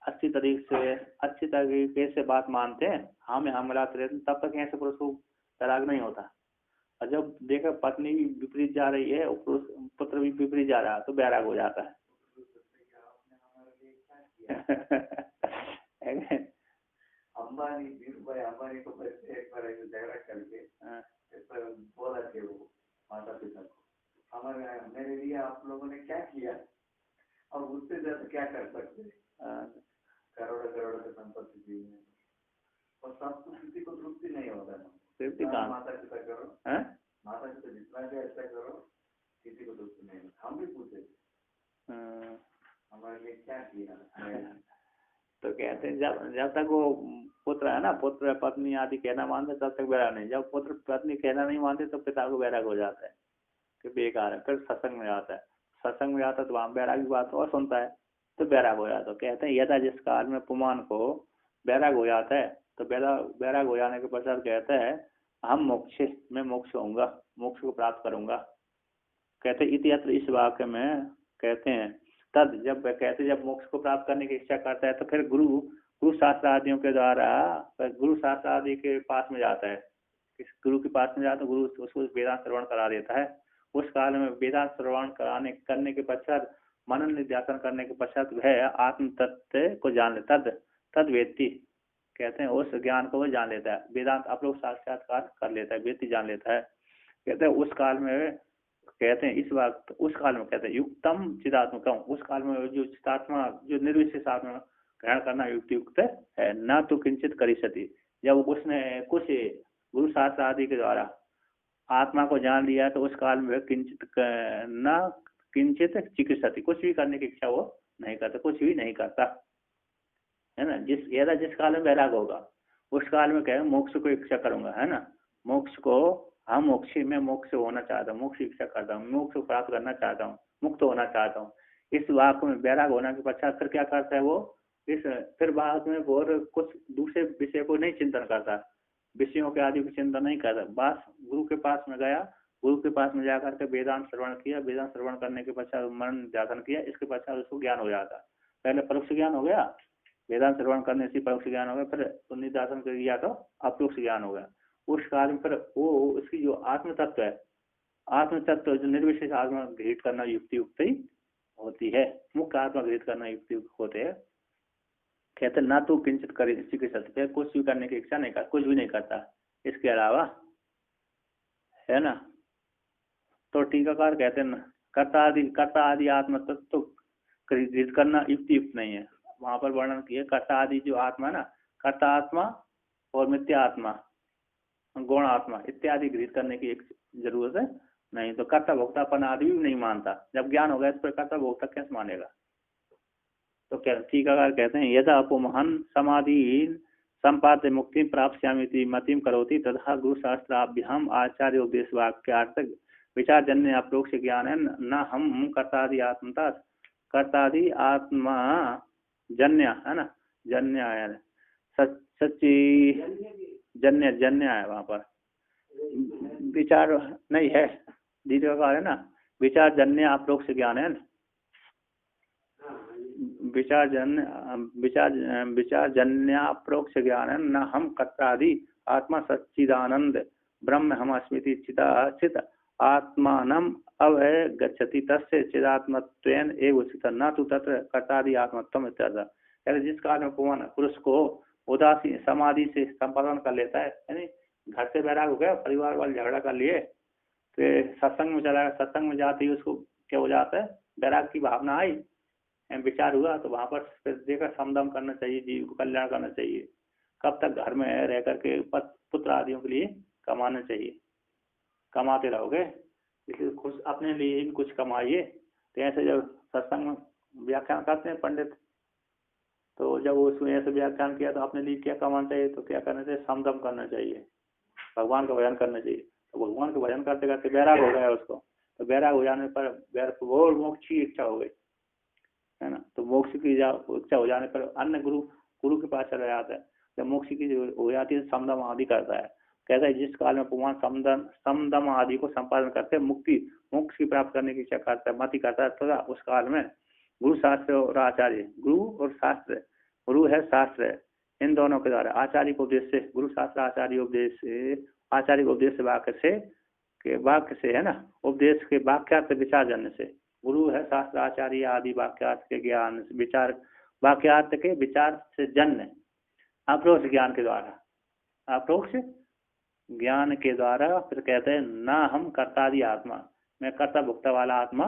अच्छी तरीके से बात मानते हैं, हम यहाँ मिलाते रहते हैं, तब तक ऐसे पुरुष को तलाक नहीं होता। और जब देखा पत्नी भी विपरीत जा रही है और पुत्र भी विपरीत जा रहा है तो बैराग हो जाता है। अंबानी धीरूभाई अंबानी को बच्चे एक बार झगड़ा करके बोला थे वो माता पिता को, हमारे मेरे लिए आप लोगों ने क्या किया और उससे ज्यादा क्या कर सकते, करोड़ों करोड़ों की संपत्ति दी है और सब कुछ किसी को तृप्ति नहीं होता ना। माता पिता करो, माता पिता जितना भी अच्छा करो किसी को तृप्ति नहीं होता। हम भी पूछे हमारे लिए क्या किया, तो कहते हैं जब तक वो पुत्र है ना, पुत्र पत्नी आदि कहना मानते तब तक बैराग नहीं। जब पुत्र पत्नी कहना नहीं मानते तो पिता को बैराग हो जाता है कि बेकार है। फिर सत्संग में आता है, सत्संग में आता है तो वहाँ बैराग की बात और सुनता है तो बैराग हो जाता है। कहते हैं यदा जिस काल में पुमान को बैराग हो जाता है तो बैराग हो जाने के पश्चात कहता है हम मैं मोक्ष होऊंगा, मोक्ष को प्राप्त करूंगा। कहते इतिहास इस वाक्य में कहते हैं तद जब मोक्ष को प्राप्त करने की इच्छा करता है तो फिर गुरु शास्त्र आदियों के द्वारा गुरु शास्त्र आदि के पास में जाता है। इस गुरु के पास में जाता है, गुरु उसको वेदांत श्रवण करा देता है। उस काल में वेदांत श्रवण करने के पश्चात मनन निध्यासन करने के पश्चात वह आत्म तत्व को जान लेता तद वेत्ति। कहते हैं उस ज्ञान को वो जान लेता है, वेदांत अपलोक साक्षात्कार कर लेता है, वेत्ति जान लेता है। कहते हैं उस काल में कहते हैं इस वक्त उस काल में कहते हैं युक्तम चिदात्मकम, उस काल में जो चिदात्मा जो निर्विशेष आत्मा ग्रहण करना युक्त है। न तो किंचित करिष्यति, जब उसने कुछ गुरु शास्त्र आदि के द्वारा आत्मा को जान लिया तो उस काल में किंचित चिकित्सति, कुछ भी करने की इच्छा वो नहीं करता, कुछ भी नहीं करता है ना। जिस काल में वैराग होगा उस काल में क्या है मोक्ष को इच्छा करूंगा है ना, मोक्ष को हम मैं मोक्ष होना चाहता हूँ, मोक्ष इच्छा करता हूँ, मोक्ष को प्राप्त करना चाहता हूँ, मुक्त होना चाहता हूँ। इस वाक्य में बैराग होने के पश्चात फिर क्या करता है वो फिर बाद में वो कुछ दूसरे विषय को नहीं चिंतन करता, विषयों के आदि को चिंतन नहीं करता। बस गुरु के पास में गया, गुरु के पास में जाकर के वेदांत श्रवण किया, वेदांत श्रवण करने के पश्चात मन ध्यान किया, इसके पश्चात उसको ज्ञान हो जाता। पहले परोक्ष ज्ञान हो गया, वेदांत श्रवण करने से परोक्ष ज्ञान हो गया, फिर निध्यासन किया तो अपरोक्ष ज्ञान हो गया। उस काल में फिर वो उसकी जो आत्म तत्व है, आत्म तत्व जो निर्विशेष आत्मा गृहित करना युक्त ही होती है, मुख्य आत्मा गृहित करना युक्त होते हैं। कहते ना तो किंचित करे चिकित्सा, कुछ भी करने की इच्छा नहीं करता, कुछ भी नहीं करता इसके अलावा है ना। तो टीकाकार कहते हैं कर्ता आदि आत्मा तत्व तो गृहित करना युक्त नहीं है। वहां पर वर्णन किया कर्ता आदि जो आत्मा ना, कर्ता आत्मा और मिथ्या आत्मा, गौण आत्मा इत्यादि गृहित करने की एक जरूरत है नहीं। तो कर्ता भोक्तापन आदि भी नहीं मानता, जब ज्ञान हो गया इस पर कर्ता भोक्ता कैसे मानेगा। तो क्या टीकाकार कहते हैं यदा अपमहन समाधि संपाद्य मुक्ति प्राप्स्यामि मतिम करोति तथा गुरु शास्त्राभ्याम आचार्य उपदेश वाक्यार्थ विचारजन्य अपरोक्ष ज्ञान है न हम कर्तादि आत्मता कर्तादि आत्मा जन्य है ना, जन्य है सच्ची जन्य है वहां पर विचार नहीं है, दीर्घकार है ना, विचार जन्य अपरोक्ष ज्ञान है, विचार जन्याप्रोक्ष ज्ञान है न हम कर्तादि आत्मा सच्चिदानंद ब्रह्म हम अस्मिति चित आत्मानम अवय गच्छति तस्य चिदात्मत्वेन एव उचित न तो तत्र कर्तादि आत्मत्वम इत्यादि। जिस काल में पुरुष को उदासीन समाधि से संपादन कर लेता है, यानी घर से बैराग हो गया, परिवार वाले झगड़ा कर लिए, फिर सत्संग में चला, सत्संग में जाते ही उसको क्या हो जाता है, बैराग की भावना आई, विचार हुआ, तो वहां पर फिर देखा समदम करना चाहिए, जीव को कल्याण करना चाहिए। कब तक घर में रह करके पुत्र आदियों के लिए कमाना चाहिए, कमाते रहोगे, इसलिए खुश अपने लिए भी कुछ कमाइए। तो ऐसे जब सत्संग में व्याख्यान करते हैं पंडित, तो जब उसने ऐसे व्याख्यान किया तो अपने लिए क्या कमाना चाहिए, तो क्या करना चाहिए, समदम करना चाहिए, भगवान का भजन करना चाहिए। तो भगवान का भजन करते करते बैराग हो गया उसको, तो बैराग हो जाने पर वो मोक्ष की इच्छा हो गई है ना। तो मोक्ष की इच्छा हो जाने पर अन्य गुरु के पास चला जाता है। जब मोक्ष की हो जाती है समदम आदि करता है। कहता है जिस काल में पुमान समदम आदि को संपादन करते हैं, मोक्ष की प्राप्त करने की इच्छा करता है, मति करता है, तथा उस काल में गुरु शास्त्र और आचार्य, गुरु और शास्त्र गुरु है शास्त्र, इन दोनों के द्वारा आचार्य को उपदेश से, गुरु शास्त्र आचार्य उपदेश से, आचार्य को उपदेश वाक्य से, के वाक्य से है ना, उपदेश के वाक्यार्थ विचार जन्य से, गुरु है शास्त्र आचार्य आदि वाक्यार्थ के ज्ञान विचार, वाक्यार्थ के विचार से जन्य अप्रोक्ष ज्ञान के द्वारा, अप्रोक्ष ज्ञान के द्वारा। फिर कहते हैं ना हम कर्तादि आत्मा, मैं कर्ता भुक्ता वाला आत्मा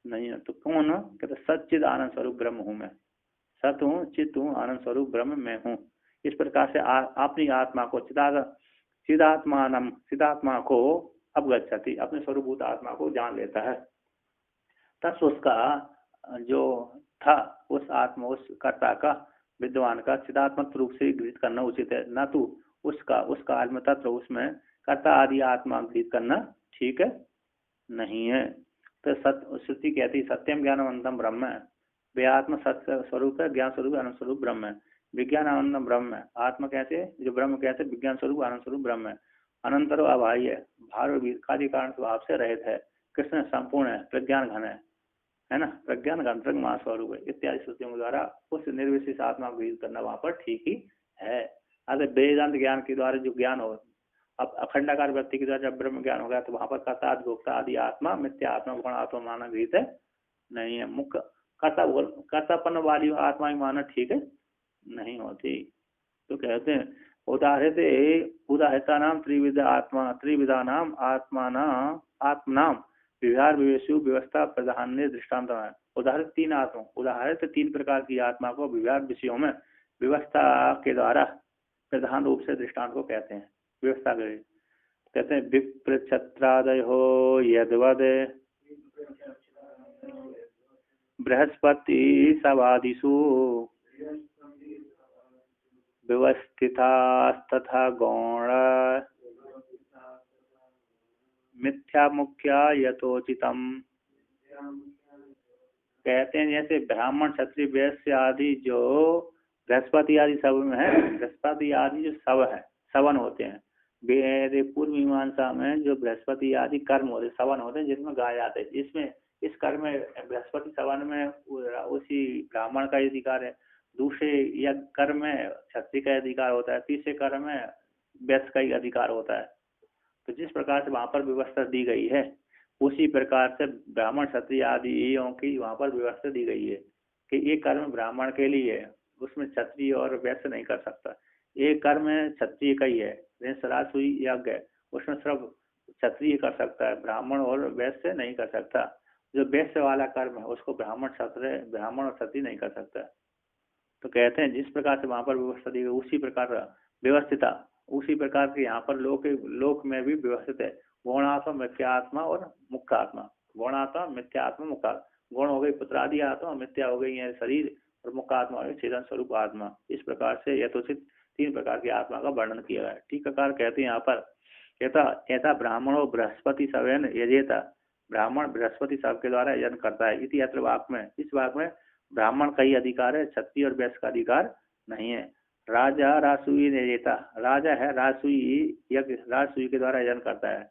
नहीं है। तो कौन हूँ? कहते सच्चिद आनंद स्वरूप ब्रह्म हूँ मैं, सत हूँ, चित्त हूँ, आनंद स्वरूप ब्रह्म मैं हूँ। इस प्रकार से अपनी आत्मा को चिदात्मा को अवगच्छति, अपने स्वरूपभूत आत्मा को जान लेता है। तब उसका जो था उस आत्मा, उस कर्ता का, विद्वान का चिदात्मक रूप से गृहित करना उचित है, न तो उसका आत्म तत्व उसमें कर्ता आदि आत्मा गृहित करना ठीक नहीं है। तो श्रुति कहती सत्यम ज्ञानवंतम ब्रह्म है, वे आत्मा सत्य स्वरूप है, ज्ञान स्वरूप आनंद स्वरूप ब्रह्म है। विज्ञान आनंदम ब्रह्म है, आत्मा कैसे, जो ब्रह्म कैसे, विज्ञान स्वरूप आनंद स्वरूप ब्रह्म है। अनंतरो अभाई है, भार कार्य कारण स्वभाव से रहित है। कृष्ण संपूर्ण है, प्रज्ञान घन है ना, प्रज्ञान घन प्रज्ञा स्वरूप है। इत्यादि श्रुतियों के द्वारा उस निर्विशेष आत्मा को गृहीत करना वहां पर ठीक ही है। अगर वेदांत ज्ञान के द्वारा जो ज्ञान हो, अब अखंडाकार व्यक्ति के द्वारा जब ब्रह्म ज्ञान हो गया तो वहां पर कर्ता भोक्ता आदि आत्मा, मिथ्या आत्मा, गुण आत्मा माना गृहित नहीं है। मुख्य कर्तापन वाली आत्मा ही माना ठीक है नहीं होती। तो कहते हैं उदाहृता नाम त्रिविधा नाम आत्मनाम विहार विवेशु व्यवस्था प्रधान दृष्टान्त है। उदाहरित तीन आत्मा, उदाहरित तीन प्रकार की आत्मा को विहार विषयों में व्यवस्था के द्वारा प्रधान रूप से दृष्टांत को कहते हैं। व्यवस्था के कहते हैं विप्र छत्रादयो यद्वद बृहस्पति सवादिषु व्यवस्थितास्तथा गौण मिथ्या मुख्या यथोचितम। कहते हैं जैसे ब्राह्मण क्षत्रिय वैश्य आदि जो बृहस्पति आदि सब में है, बृहस्पति आदि जो सब है, सवन होते हैं। पूर्व मीमांसा में जो बृहस्पति आदि कर्म होते हैं, सवन होते हैं जिसमें गाए जाते हैं। इसमें इस कर्म में बृहस्पति सवन में उसी ब्राह्मण का अधिकार है, दूसरे या कर्म में क्षत्रिय का अधिकार होता है, तीसरे कर्म में वैश्य का ही अधिकार होता है। तो जिस प्रकार से वहां पर व्यवस्था दी गई है उसी प्रकार से ब्राह्मण क्षत्रिय आदियों की वहां पर व्यवस्था दी गई है कि ये कर्म ब्राह्मण के लिए है, उसमें क्षत्रिय और वैश्य नहीं कर सकता। ये कर्म क्षत्रिय का ही है, सरासुई यज्ञ है, उसमें सिर्फ क्षत्रिय कर सकता है, ब्राह्मण और वैश्य नहीं कर सकता। जो वैश्य वाला कर्म है उसको ब्राह्मण और क्षत्रिय नहीं कर सकता। तो कहते हैं जिस प्रकार से वहां पर व्यवस्था दी गई उसी प्रकार व्यवस्थिता, उसी प्रकार के यहाँ पर लोक में भी व्यवस्थित है। गौणात्मा, मिथ्यात्मा और मुख्य आत्मा। गौणात्मा, मिथ्यात्मा, मुख्य। गौण हो गई पुत्रादि आत्मा, मिथ्या हो गई है शरीर, और मुख्य आत्मा हो गई चेतन स्वरूप आत्मा। इस प्रकार से यथोचित तीन प्रकार की आत्मा का वर्णन किया है। ठीक प्रकार कहते हैं यहाँ पर कहता ब्राह्मणों बृहस्पति सवेन यजेता, ब्राह्मण बृहस्पति सब के द्वारा यजन करता है। इति अत्र वाक में, इस वाक में ब्राह्मण का ही अधिकार है, क्षत्रिय और वैश्य का अधिकार नहीं है। राजा राजसूय यजेता, राजा है राजसूय यज्ञ, राजसूय के द्वारा यजन करता है।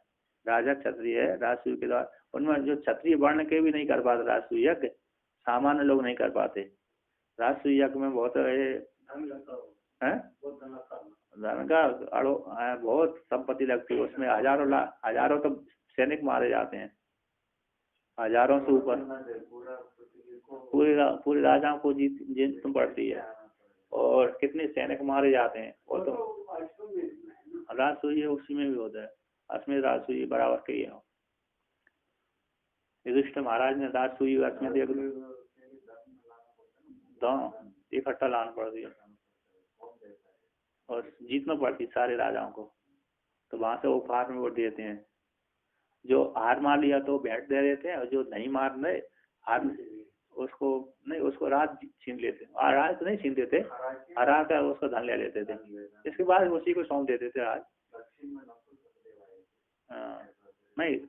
राजा क्षत्रिय है, राजसूय के द्वारा, उनमें जो क्षत्रिय वर्ण के भी नहीं कर पाते राजसूय यज्ञ, सामान्य लोग नहीं कर पाते। राजसूय यज्ञ में बहुत धन का बहुत संपत्ति लगती है, उसमें हजारों तो सैनिक मारे जाते हैं, हजारों से ऊपर पूरे राजाओं को जीत पड़ती है, और कितने सैनिक मारे जाते हैं। और तो राजसूय उसी में भी होता है, अश्वमेध राजसूय बराबर के ही है। युधिष्ठिर महाराज ने राजसूय अश्वमेध इकट्ठा लाना पड़ दिया और जीतना पड़ती सारे राजाओं को। तो वहां से वो उपहार में वोट देते हैं, जो हार मार लिया तो भेंट दे देते हैं, और जो नहीं मार रहे हार उसको राज छीन लेते। राज तो नहीं छीन देते, हरा कर उसका धन ले लेते थे, इसके बाद उसी को सौंप देते थे राज। नहीं,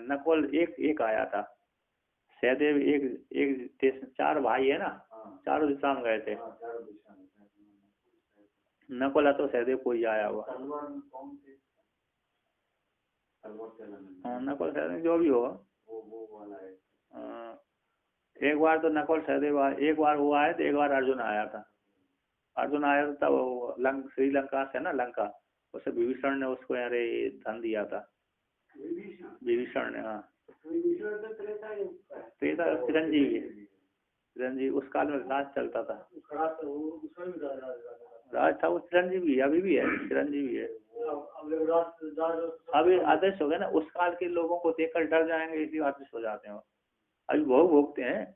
नकुल एक आया था, सहदेव एक चार भाई है ना, चारों दिशा में गए थे। नकुल तो सहदेव कोई आया हुआ, नकुल सहदेव जो भी हो। एक बार तो नकुल सहदेव, एक बार वो आए थे, एक बार अर्जुन आया था। अर्जुन आया था वो श्रीलंका से ना, लंका, उसे विभीषण ने उसको अरे धन दिया था, विभीषण ने। हाँ त्रेता चिरंजीवी उस काल में राज चलता था, राज था वो चिरंजीवी, अभी भी है चिरंजीवी है। अभी आदेश हो गया ना, उस काल के लोगों को देखकर डर जाएंगे इसलिए आदेश हो जाते हैं। अभी बहुत भोगते हैं।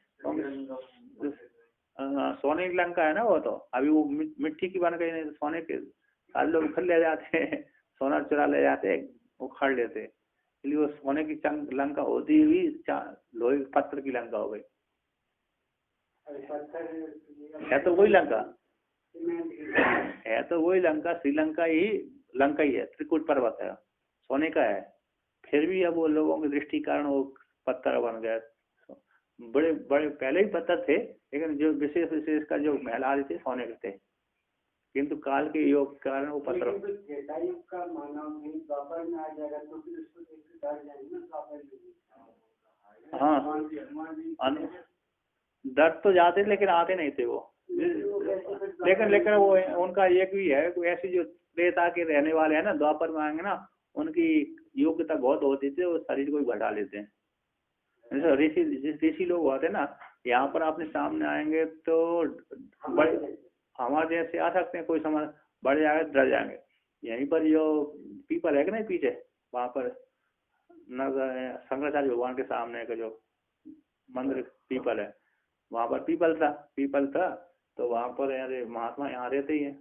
सोने की लंका है ना वो, तो अभी वो मिट्टी की बन गई, नहीं सोने के सारे लोग उखड़ ले जाते हैं, सोना चुरा ले जाते हैं, उखाड़ लेते हैं, इसलिए वो सोने की लंका होती हुई लोहे पत्थर की लंका हो गई। है तो वही लंका, है तो वही लंका, श्रीलंका ही लंका ही है, त्रिकुट पर्वत है, सोने का है, फिर भी अब वो लोगों की दृष्टि कारण वो पत्थर बन गया। बड़े बड़े पहले ही पत्थर थे, लेकिन जो विशेष का जो महल आदि थे सोने के थे, किंतु काल के योग के कारण वो पत्थर। हाँ डर तो जाते लेकिन आते नहीं थे वो, लेकिन वो उनका एक भी है, ऐसी जो त्रेता के रहने वाले हैं ना, द्वापर में आएंगे ना, उनकी योग्यता बहुत होती थी, वो शरीर को ही बढ़ा लेते हैं। ऋषि लोग होते ना, यहाँ पर आपने सामने आएंगे तो बड़े हमारे जैसे आ सकते हैं, कोई समझ बढ़ जाएगा डर जाएंगे। यहीं पर जो पीपल है कि नहीं पीछे, वहाँ पर शंकराचार्य भगवान के सामने का जो मंदिर पीपल है, वहाँ पर पीपल था तो वहाँ पर अरे महात्मा यहाँ रहते ही हैं।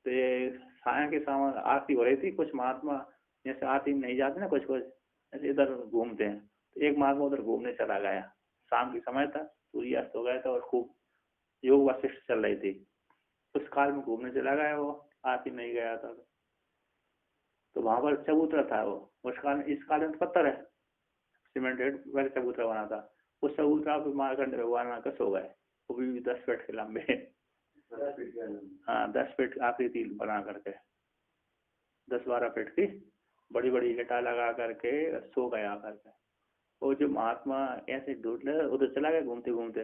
तो ये साया के सामान आरती हो रही थी, कुछ महात्मा जैसे आरती में नहीं जाते ना, कुछ ऐसे इधर घूमते हैं, तो एक महात्मा उधर घूमने चला गया, शाम के समय था, सूर्यास्त हो गया था और खूब योग वशिष्ठ चल रही थी, उस काल में घूमने चला गया वो, आरती नहीं गया था। तो वहां पर चबूतरा था वो, उस काल में, इस काल में पत्थर है सीमेंटेड, वैसे चबूतरा बना था, उस चबूतरा पे मारकंडे भगवान आकर सो गए, वो भी 10 फीट के लंबे, हाँ 10 फीट आकृति बना करके, 10-12 फीट की बड़ी बड़ी जटा लगा करके सो गया करके। वो जो महात्मा ऐसे ढूंढ उधर चला गया घूमते घूमते,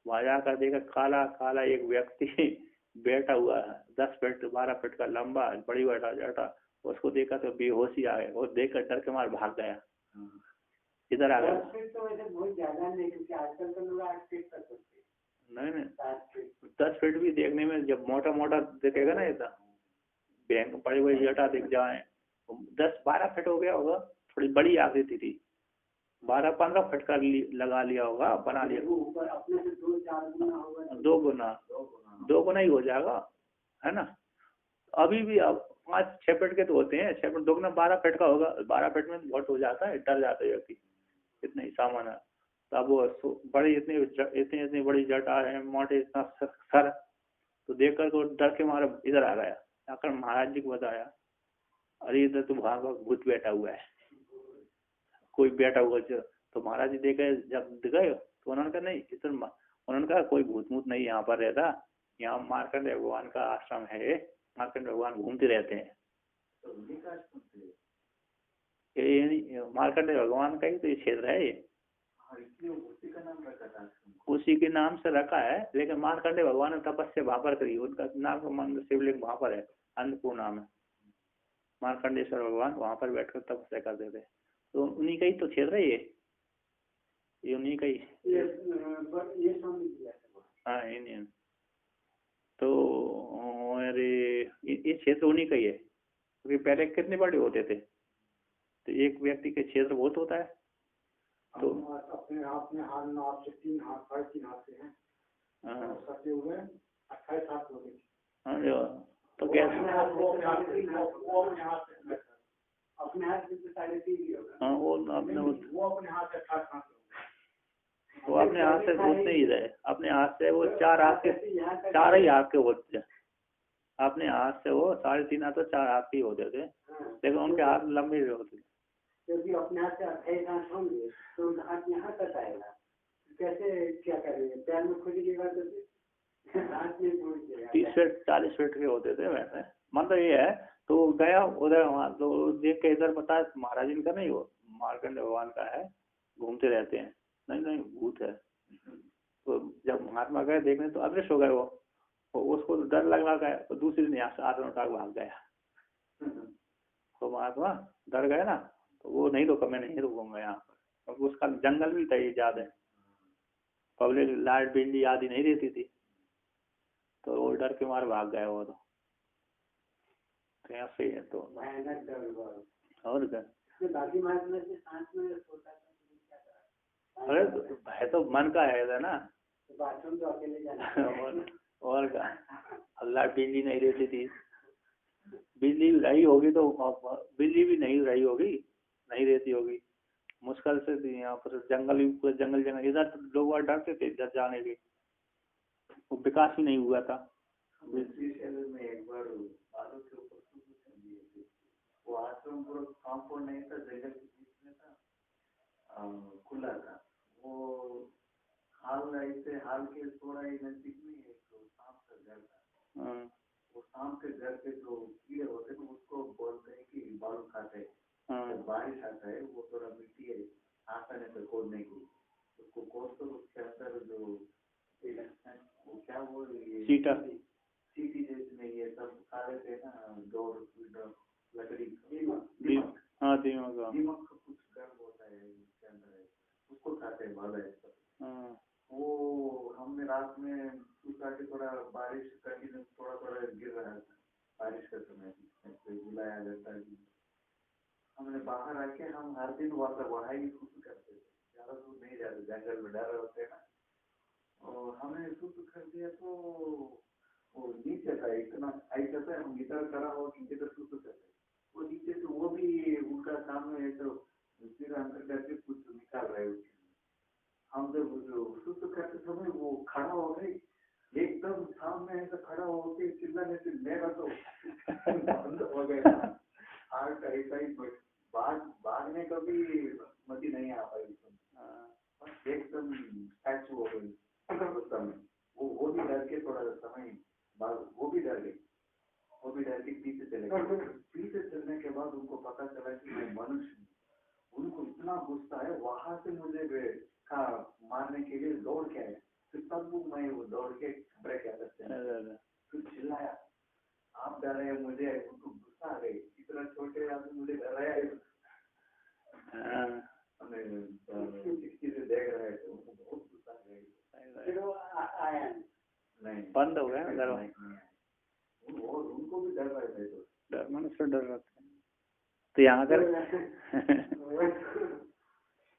वहां जाकर देखा काला काला एक व्यक्ति बैठा हुआ है, 10 फीट 12 फीट का लंबा, बड़ी बड़ा जटा, उसको देखा तो बेहोशी आ गए, और देखकर डर के मार भाग गया, इधर आ गया। नहीं 10 फीट भी देखने में, जब मोटा मोटा दिखेगा ना ऐसा, बैंक बड़ी बड़ी जटा दिख जाए, 10-12 फीट हो गया होगा, थोड़ी बड़ी आकृति थी, 12-15 फीट का लगा लिया होगा, बना लिया, 2 गुना ही हो जाएगा, है ना। अभी भी अब 5-6 फीट के तो होते हैं, 6 फीट 2 गुना 12 फीट का होगा, 12 फीट में बहुत हो जाता है, डर जाता है व्यक्ति, इतना ही सामान है। तब वो बड़ी इतनी बड़ी जटा है, मोटे इतना सर, तो देख कर डर के मारे इधर आ गया, आकर महाराज जी को बताया, अरे इधर तो भाग भूत बैठा हुआ है, कोई बैठा हुआ। तो महाराज जी देखे जब गए तो उन्होंने कहा नहीं, इधर उन्होंने कहा कोई भूत मूत नहीं यहाँ पर रहता, यहाँ मार्कंडेय भगवान का आश्रम है, मार्कंडेय भगवान घूमते रहते हैं। मार्कंडेय भगवान का ही तो ये क्षेत्र है, ये उसी के नाम से रखा है, लेकिन मार्कंडेय भगवान ने तपस्या वहां पर करी, उनका नाम मंदिर शिवलिंग वहां पर है, अन्नपूर्णा में मार्कंडेश्वर भगवान वहां पर बैठकर तपस्या करते थे, तो उन्हीं का ही तो क्षेत्र है ये उन्हीं का ही। हाँ इंडियन, तो अरे ये क्षेत्र उन्हीं का ही है, क्योंकि पहले कितने बड़े होते थे, तो एक व्यक्ति के क्षेत्र बहुत होता है। तो अपने हाथ में हाथ में आपसे 3 हाथ 3.5 हाथ से हैं, सटे हुए 28 हाथ हो गए। तो क्या अपने हाथ से 3.5 होगा। हाँ वो अपने हाथ से 28 हाथ, वो अपने हाथ से उतने ही रहे, अपने हाथ से वो 4 हाथ के 4 ही हाथ के होते थे, अपने हाथ से वो 3.5 हाथ तो 4 हाथ के होते थे, लेकिन उनके हाथ लंबे भी होते थे। क्योंकि अपने हाथ से 28 हाथ होंगे तो हाथ यहाँ तक आएगा, कैसे क्या करेंगे, पैर में खुजलिएगा तो हाथ में 30 फीट 40 फीट के होते थे वैसे, मतलब ये है। तो गया उधर, वहाँ तो देख के इधर बताया महाराज जी का नहीं, वो मार्कंडेय भगवान का है, घूमते रहते हैं, नहीं भूत है। तो जब महात्मा गए देखने तो अदृश्य हो गए वो, उसको तो डर लगा गया, तो दूसरे दिन यहाँ से आत्मा उठा भाग गया। तो महात्मा डर गया ना, तो वो नहीं रोका, मैं नहीं रुकूंगा यहाँ पर, क्योंकि उसका जंगल भी था, ये याद है, पब्लिक लाइट बिजली आदि नहीं रहती थी, तो वो डर के मारे भाग गया वो। तो यहाँ से है तो भयानक डर हुआ। और क्या, बाकी महात्मा से सांस में सोता था। अरे भय तो मन का है ना, बाथरूम तो अकेले जाना। और क्या, अल्लाह बिजली नहीं रहती थी, बिजली रही होगी तो बिजली भी नहीं रही होगी, नहीं रहती होगी, मुश्किल से थी यहाँ पर, जंगल भी पूरा जंगल इधर तो लोग डरते थे इधर जाने के, वो विकास भी नहीं हुआ था। में एक बार बालों के ऊपर वो आश्रम पूरा कॉम्पाउंड नहीं था, जंगल के बीच में था, खुला था। वो हाल ऐसे हाल के थोड़ा ही नजदीक में एक सांप का घर था। वो सांप के घर के जो कीड़े होते हैं उसको बोलते हैं कि बालू खाते हैं। जब बारिश आता है वो थोड़ा मिट्टी है आसानी से खोदने की, उसको खोद कर उसके अंदर जो वो क्या वो सीटी जैसे ये सब खा लेते हैं ना, डोर लकड़ी दीमक। हाँ दीमक का कुछ गर्म होता है उसके अंदर है, उसको खाते हैं बाला है। वो हमने रात में सोचा कि थोड़ा बारिश कंटिन्यू थोड़ा गिर रहा था, बारिश का समय बुलाया जाता है, हमने बाहर आके हम हर दिन वहाँ ही सुसु करते थे, ज्यादा दूर नहीं जाते, जंगल में डर होते हैं ना, और हमने सुसु कर दिया तो वो नीचे था, इतना ऐसा था, हम इधर खड़ा हो इधर सुसु करते, वो नीचे से वो भी उनका सामने तो फिर अंदर करके कुछ निकाल रहे हैं। हम जब सुसु करते समय वो खड़ा हो गई, एकदम सामने ऐसा खड़ा होके चिल्लाने से मेरा तो बंद हो गया, हार्ट ऐसा ही भागने का भी मती नहीं आ पाई, एकदम स्टैचू हो गई उस समय। वो भी डर के थोड़ा समय बाद वो भी डर गई, वो भी डर के पीछे चले गए। पीछे चलने के बाद उनको पता चला कि मैं मनुष्य हूँ, उनको इतना गुस्सा है, वहां से मुझे मारने के लिए दौड़ के आए, फिर तब मैं वो दौड़ के खबरें क्या करते हैं, फिर चिल्लाया आप डर रहे हैं मुझे, उनको गुस्सा आ गई, इतना छोटे आदमी मुझे डर रहा है, हमें से देख रहे थे, उनको बहुत गुस्सा आ गई, आया नहीं बंद हो गया डर, उनको भी डर रहे थे, तो डर मनुष्य डर रहे थे। तो यहाँ कर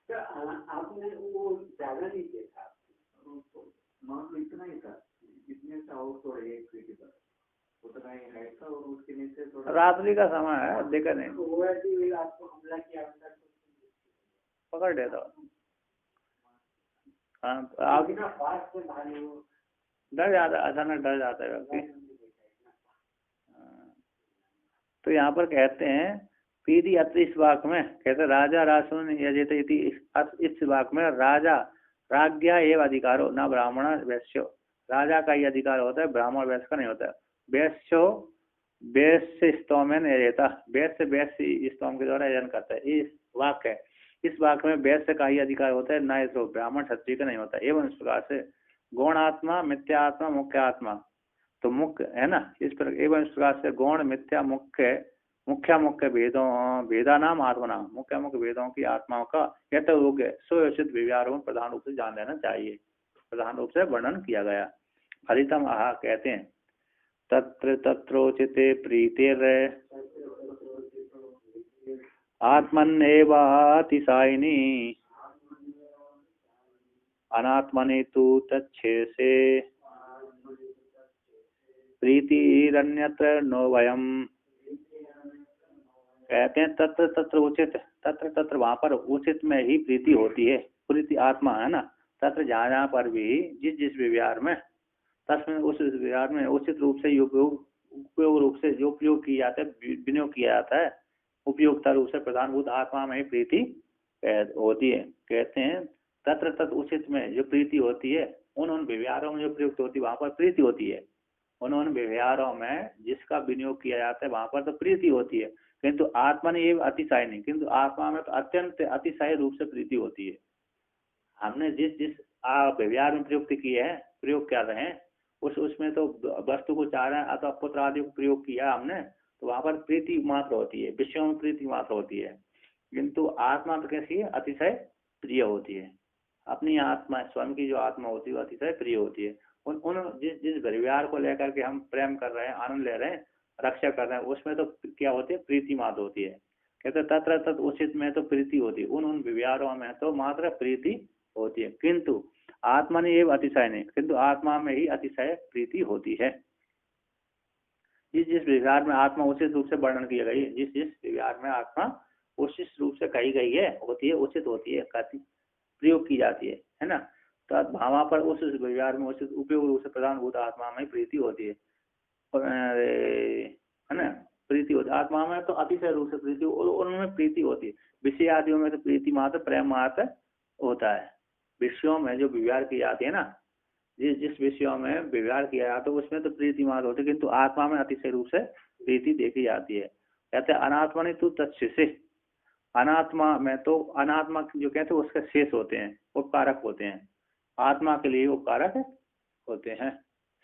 आपने वो ज्यादा नहीं देखा, मान लो इतना ही था, इतने था और थोड़ा एक फीट था, उतना ही है था, और उसके नीचे थोड़ा रात्रि का समय है, देखा नहीं, वो ऐसी आपको हमला किया पकड़ देता। हाँ आगे डर जाता, अचानक डर जाता है व्यक्ति। तो यहाँ पर कहते हैं पीदी अत्र इस वाक्य में कहते राजा रासुन यजते इति, इस वाक्य में राजा राज्ञा एवं अधिकारो न ब्राह्मण वैश्यो, राजा का ही अधिकार होता है, ब्राह्मण वैश्य का नहीं होता है। वैश्यो वैश्य स्तोम में नहीं रहता, वैश्य वैश्य स्तोम के द्वारा यजन करता है, इस वाक्य है, इस वाक्य में वैश्य का ही अधिकार होता है, न तो ब्राह्मण क्षत्रिय का नहीं होता। एवं इस प्रकार से गौण आत्मा मिथ्या आत्मा मुख्य आत्मा, तो मुख्य है ना, इस प्रकार एवं इस प्रकार से गौण मिथ्या मुख्य भेदा नाम आत्मा, मुख्य भेदों की आत्माओं का यथ योग्य सुयोजित व्यवहारों प्रधान रूप से जान लेना चाहिए, प्रधान रूप से वर्णन किया गया। फलितम आह कहते हैं तत्र तत्रोचिते प्रीतिर आत्मन्नेवातिशायिनी अनात्मनि तु तच्छेषे प्रीतिरन्यत्र नो वयम। कहते हैं तत्र तत्र उचित, तत्र तत्र वहां पर उचित में ही प्रीति होती है, प्रीति आत्मा है ना, तत्र जहाँ जहाँ पर भी जिस जिस व्यवहार में तस्में उस व्यवहार में उचित रूप से उपयोग रूप से जो उपयोग किया जाता है, विनियोग किया जाता है, उपयोगिता रूप से प्रधानभूत आत्मा में ही प्रीति होती है। कहते हैं तत्र तत्र उचित में जो प्रीति होती है, उन व्यवहारों में जो प्रयुक्त होती है वहां पर प्रीति होती है, उन व्यवहारों में जिसका विनियोग किया जाता है वहां पर तो प्रीति होती है, किंतु आत्मा ने ये अतिशय नहीं, किंतु आत्मा में तो अत्यंत अतिशय रूप से प्रीति होती है। हमने जिस जिस व्यवहार में प्रयुक्त किए हैं, प्रयोग कर रहे हैं, उसमें तो वस्तु को चाह रहे हैं अथवा पुत्र आदि को प्रयोग किया हमने, तो वहां पर प्रीति मात्र होती है, विषयों में प्रीति मात्र होती है। किंतु आत्मा तो कैसी है, अतिशय प्रिय होती है। अपनी आत्मा, स्वयं की जो आत्मा होती है वो अतिशय प्रिय होती है। उन जिस जिस परिवार को लेकर के हम प्रेम कर रहे हैं, आनंद ले रहे हैं, रक्षा कर रहे हैं, उसमें तो क्या होती है, प्रीति मात्र होती है। कहते तत्र तत् उचित में तो प्रीति होती है, उन व्यवहारों में तो मात्र प्रीति होती है। किंतु आत्मा ने एवं अतिशय नहीं, किंतु आत्मा में ही अतिशय प्रीति होती है। जिस जिस व्यवहार में आत्मा उचित रूप से वर्णन किया गई, जिस जिस व्यवहार में आत्मा उचित रूप से कही गई है, होती है, उचित होती है, प्रयोग की जाती है ना। तो भावा पर उस व्यवहार में उचित उपयोग रूप से प्रधानभूत आत्मा में प्रीति होती है, है ना। प्रीति होती है आत्मा में तो अतिशय रूप से प्रीति, और उनमें प्रीति होती है। विषय आदियों में तो प्रीति मात्र, प्रेम मात्र होता है। विषयों में जो व्यवहार की जाती है ना, जिस जिस विषयों में व्यवहार किया जाता है उसमें तो प्रीति मात्र होती है, किंतु आत्मा में अतिशय रूप से प्रीति देखी जाती है। कहते हैं अनात्मा ने तू तत्शेषे, अनात्मा में तो, अनात्मा जो कहते हैं उसके शेष होते हैं, उपकारक होते हैं। आत्मा के लिए उपकारक होते हैं,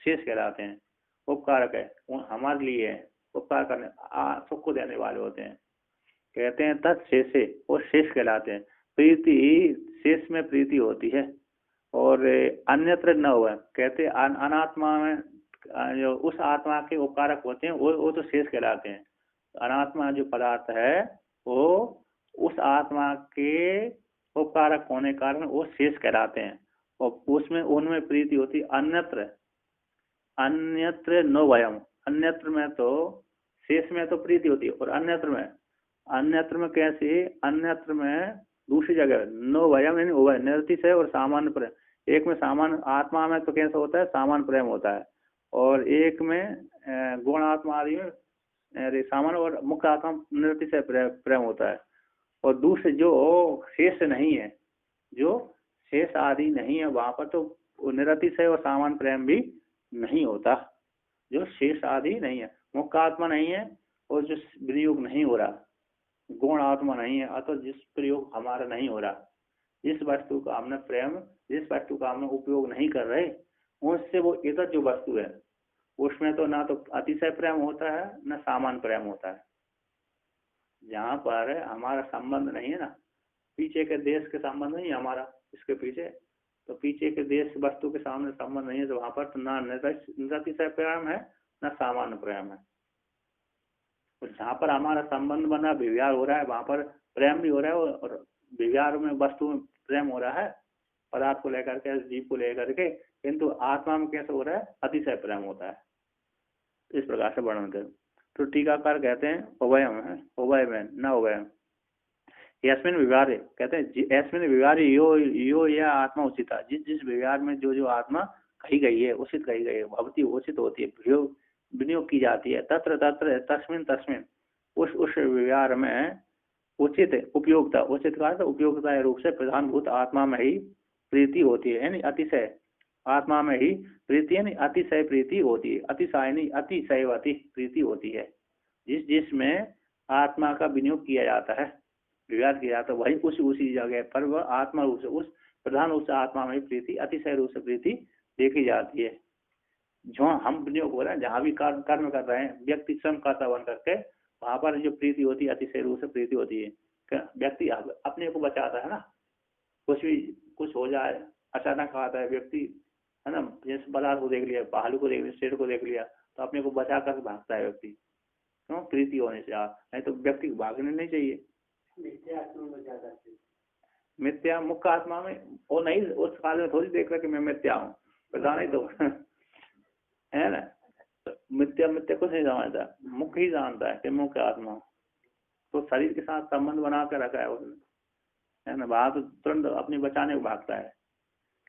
शेष कहलाते हैं। उपकारक है, हमारे लिए उपकार करने, सुख को देने वाले होते हैं। कहते हैं तत्शेषे, और शेष कहलाते हैं। प्रीति, शेष में प्रीति होती है, और अन्यत्र न हुआ। कहते अनात्मा में जो उस आत्मा के उपकारक होते हैं वो तो शेष कहलाते हैं। अनात्मा जो पदार्थ है वो उस आत्मा के उपकारक होने कारण वो शेष कहलाते हैं, और उसमें उनमें प्रीति होती। अन्यत्र, अन्यत्र नो वयम, अन्यत्र में तो, शेष में तो प्रीति होती है, और अन्यत्र में कैसे, अन्यत्र में दूसरी जगह नो वयम यानी उभय, निरतिशय और सामान्य प्रेम। एक में सामान्य, आत्मा में तो कैसा होता है, सामान्य प्रेम होता है, और एक में गुण आत्मा आदि में सामान्य, और मुख्य आत्मा निरतिशय प्रेम होता है। और दूसरे जो शेष नहीं है, जो शेष आदि नहीं है, वहां पर तो निरतिशय और सामान्य प्रेम भी नहीं होता। जो शेष आदि नहीं है, मुख्य आत्मा नहीं है, और जो विनियोग नहीं हो रहा, गुण आत्मा नहीं है, अतः जिस प्रयोग हमारा नहीं हो रहा, जिस वस्तु का हमने प्रेम, जिस वस्तु का हमने उपयोग नहीं कर रहे, उससे वो इतर जो वस्तु है उसमें तो ना तो अतिशय प्रेम होता है, न सामान्य प्रेम होता है। जहाँ पर हमारा संबंध नहीं है ना, पीछे के देश के संबंध नहीं है हमारा, इसके पीछे तो पीछे के देश वस्तु के सामने संबंध नहीं है, तो वहां पर तो ना निरतिशय प्रेम है, न सामान्य प्रेम है। और जहाँ पर हमारा संबंध बना, व्यवहार हो रहा है, वहां पर प्रेम भी हो रहा है, और व्यवहार में वस्तु में प्रेम हो रहा है, पदार्थ को लेकर के, जीव को लेकर के। किंतु आत्मा में कैसे हो रहा है, अतिशय प्रेम होता है। इस प्रकार से वर्णन करें तो टीकाकार कहते हैं उभयम है, उभय में न उभयम। यस्मिन व्यवहार, कहते हैं यस्मिन व्यवहार यो या आत्मा उचिता, जिस जिस व्यवहार में जो जो आत्मा कही गई है, उचित कही गई है, भवती उचित होती है, विनियोग की जाती है। तत्र तत्र तस्मिन तस्मिन, उस व्यवहार में उचित उपयोगिता, उचित का तो उपयोगिता रूप से प्रधानभूत आत्मा में ही प्रीति होती है, यानी अतिशय, आत्मा में ही प्रीति यानी अतिशय प्रीति होती है। अतिशय नहीं, अतिशयवती प्रीति होती है। जिस जिसमें आत्मा का विनियोग किया जाता है, व्यवहार किया जाता है, वही उसी जगह पर वह आत्मा रूप से, उस प्रधान रूप से आत्मा में प्रीति, अतिशय रूप से प्रीति देखी जाती है। जो हम विनियोग हो रहे हैं, जहाँ भी कर्म कर रहे हैं, व्यक्ति स्वयं कर्ता बन करके, वहां पर जो प्रीति होती है, अतिशय रूप से प्रीति होती है। व्यक्ति अपने को बचाता है ना, कुछ हो जाए, अचानक आता है व्यक्ति, है ना, जैसे बाजार को देख लिया, भालू को देख लिया, शेर को देख लिया, तो अपने को बचा कर भागता है व्यक्ति, क्यों, प्रीति होने से। नहीं तो व्यक्ति को भागने नहीं चाहिए। मिथ्या मुख्य आत्मा में वो नहीं, उस काल में थोड़ी देख रहा कि मैं मिथ्या हूँ, पता नहीं तो है ना। मिथ्या कुछ नहीं समझता, मुख्य ही जानता है कि मुख्य आत्मा, तो शरीर के साथ संबंध बना कर रखा है उसने, है ना। वहां तो तुरंत अपनी बचाने को भागता है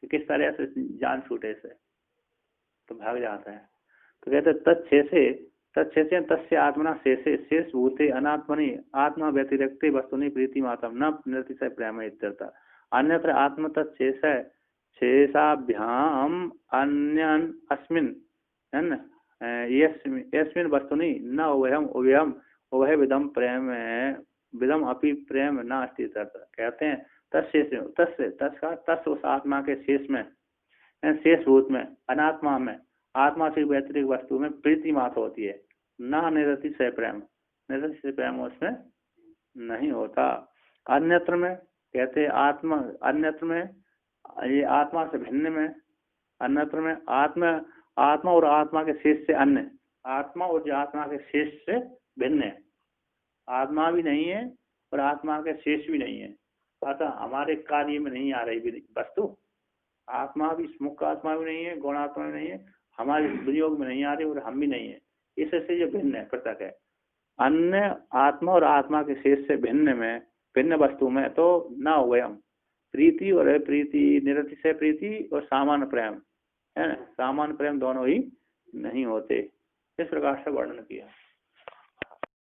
कि किस तरह से जान छूटे से, तो भाग जाता है। तो कहते तत्शेषे तस्य आत्मना शेषे शेष भूते अनात्मनि आत्मा व्यतिरिक्ते वस्तुनि प्रीति मात्रम न निरतिशय प्रेम इत्यर्थ। अन्यत्र आत्म तत्शेष शेषाभ्याम अन्यन अस्मिन, है ना, यस्मिन वस्तुनि न उभयम उभय विधम प्रेम विधम अपि प्रेम न अस्ति। कहते हैं तस् उस आत्मा के शेष में, शेष भूत में, अनात्मा में आत्मा से व्यतिरिक्त वस्तु में प्रीति मात्र होती है, ना निरतिशय प्रेम। निरतिशय प्रेम उसमें नहीं होता। अन्यत्र में कहते आत्मा, अन्यत्र में ये आत्मा से भिन्न में, अन्यत्र में आत्मा और आत्मा के शेष से अन्य, आत्मा और जो आत्मा के शेष से भिन्न है। आत्मा भी नहीं है और आत्मा के शेष भी नहीं है, अतः हमारे कार्य में नहीं आ रही वस्तु। आत्मा भी, मुख्य आत्मा भी नहीं है, गौण आत्मा भी नहीं है, हमारे वियोग में नहीं आ रही और हम भी नहीं है, इससे ये भिन्न है, पृथक है। अन्य आत्मा और आत्मा के शेष से भिन्न में, भिन्न वस्तु में तो ना हो गए हम। प्रीति और अप्रीति, निरतिशय प्रीति और सामान्य प्रेम है ना, सामान्य प्रेम दोनों ही नहीं होते। इस प्रकार से वर्णन किया।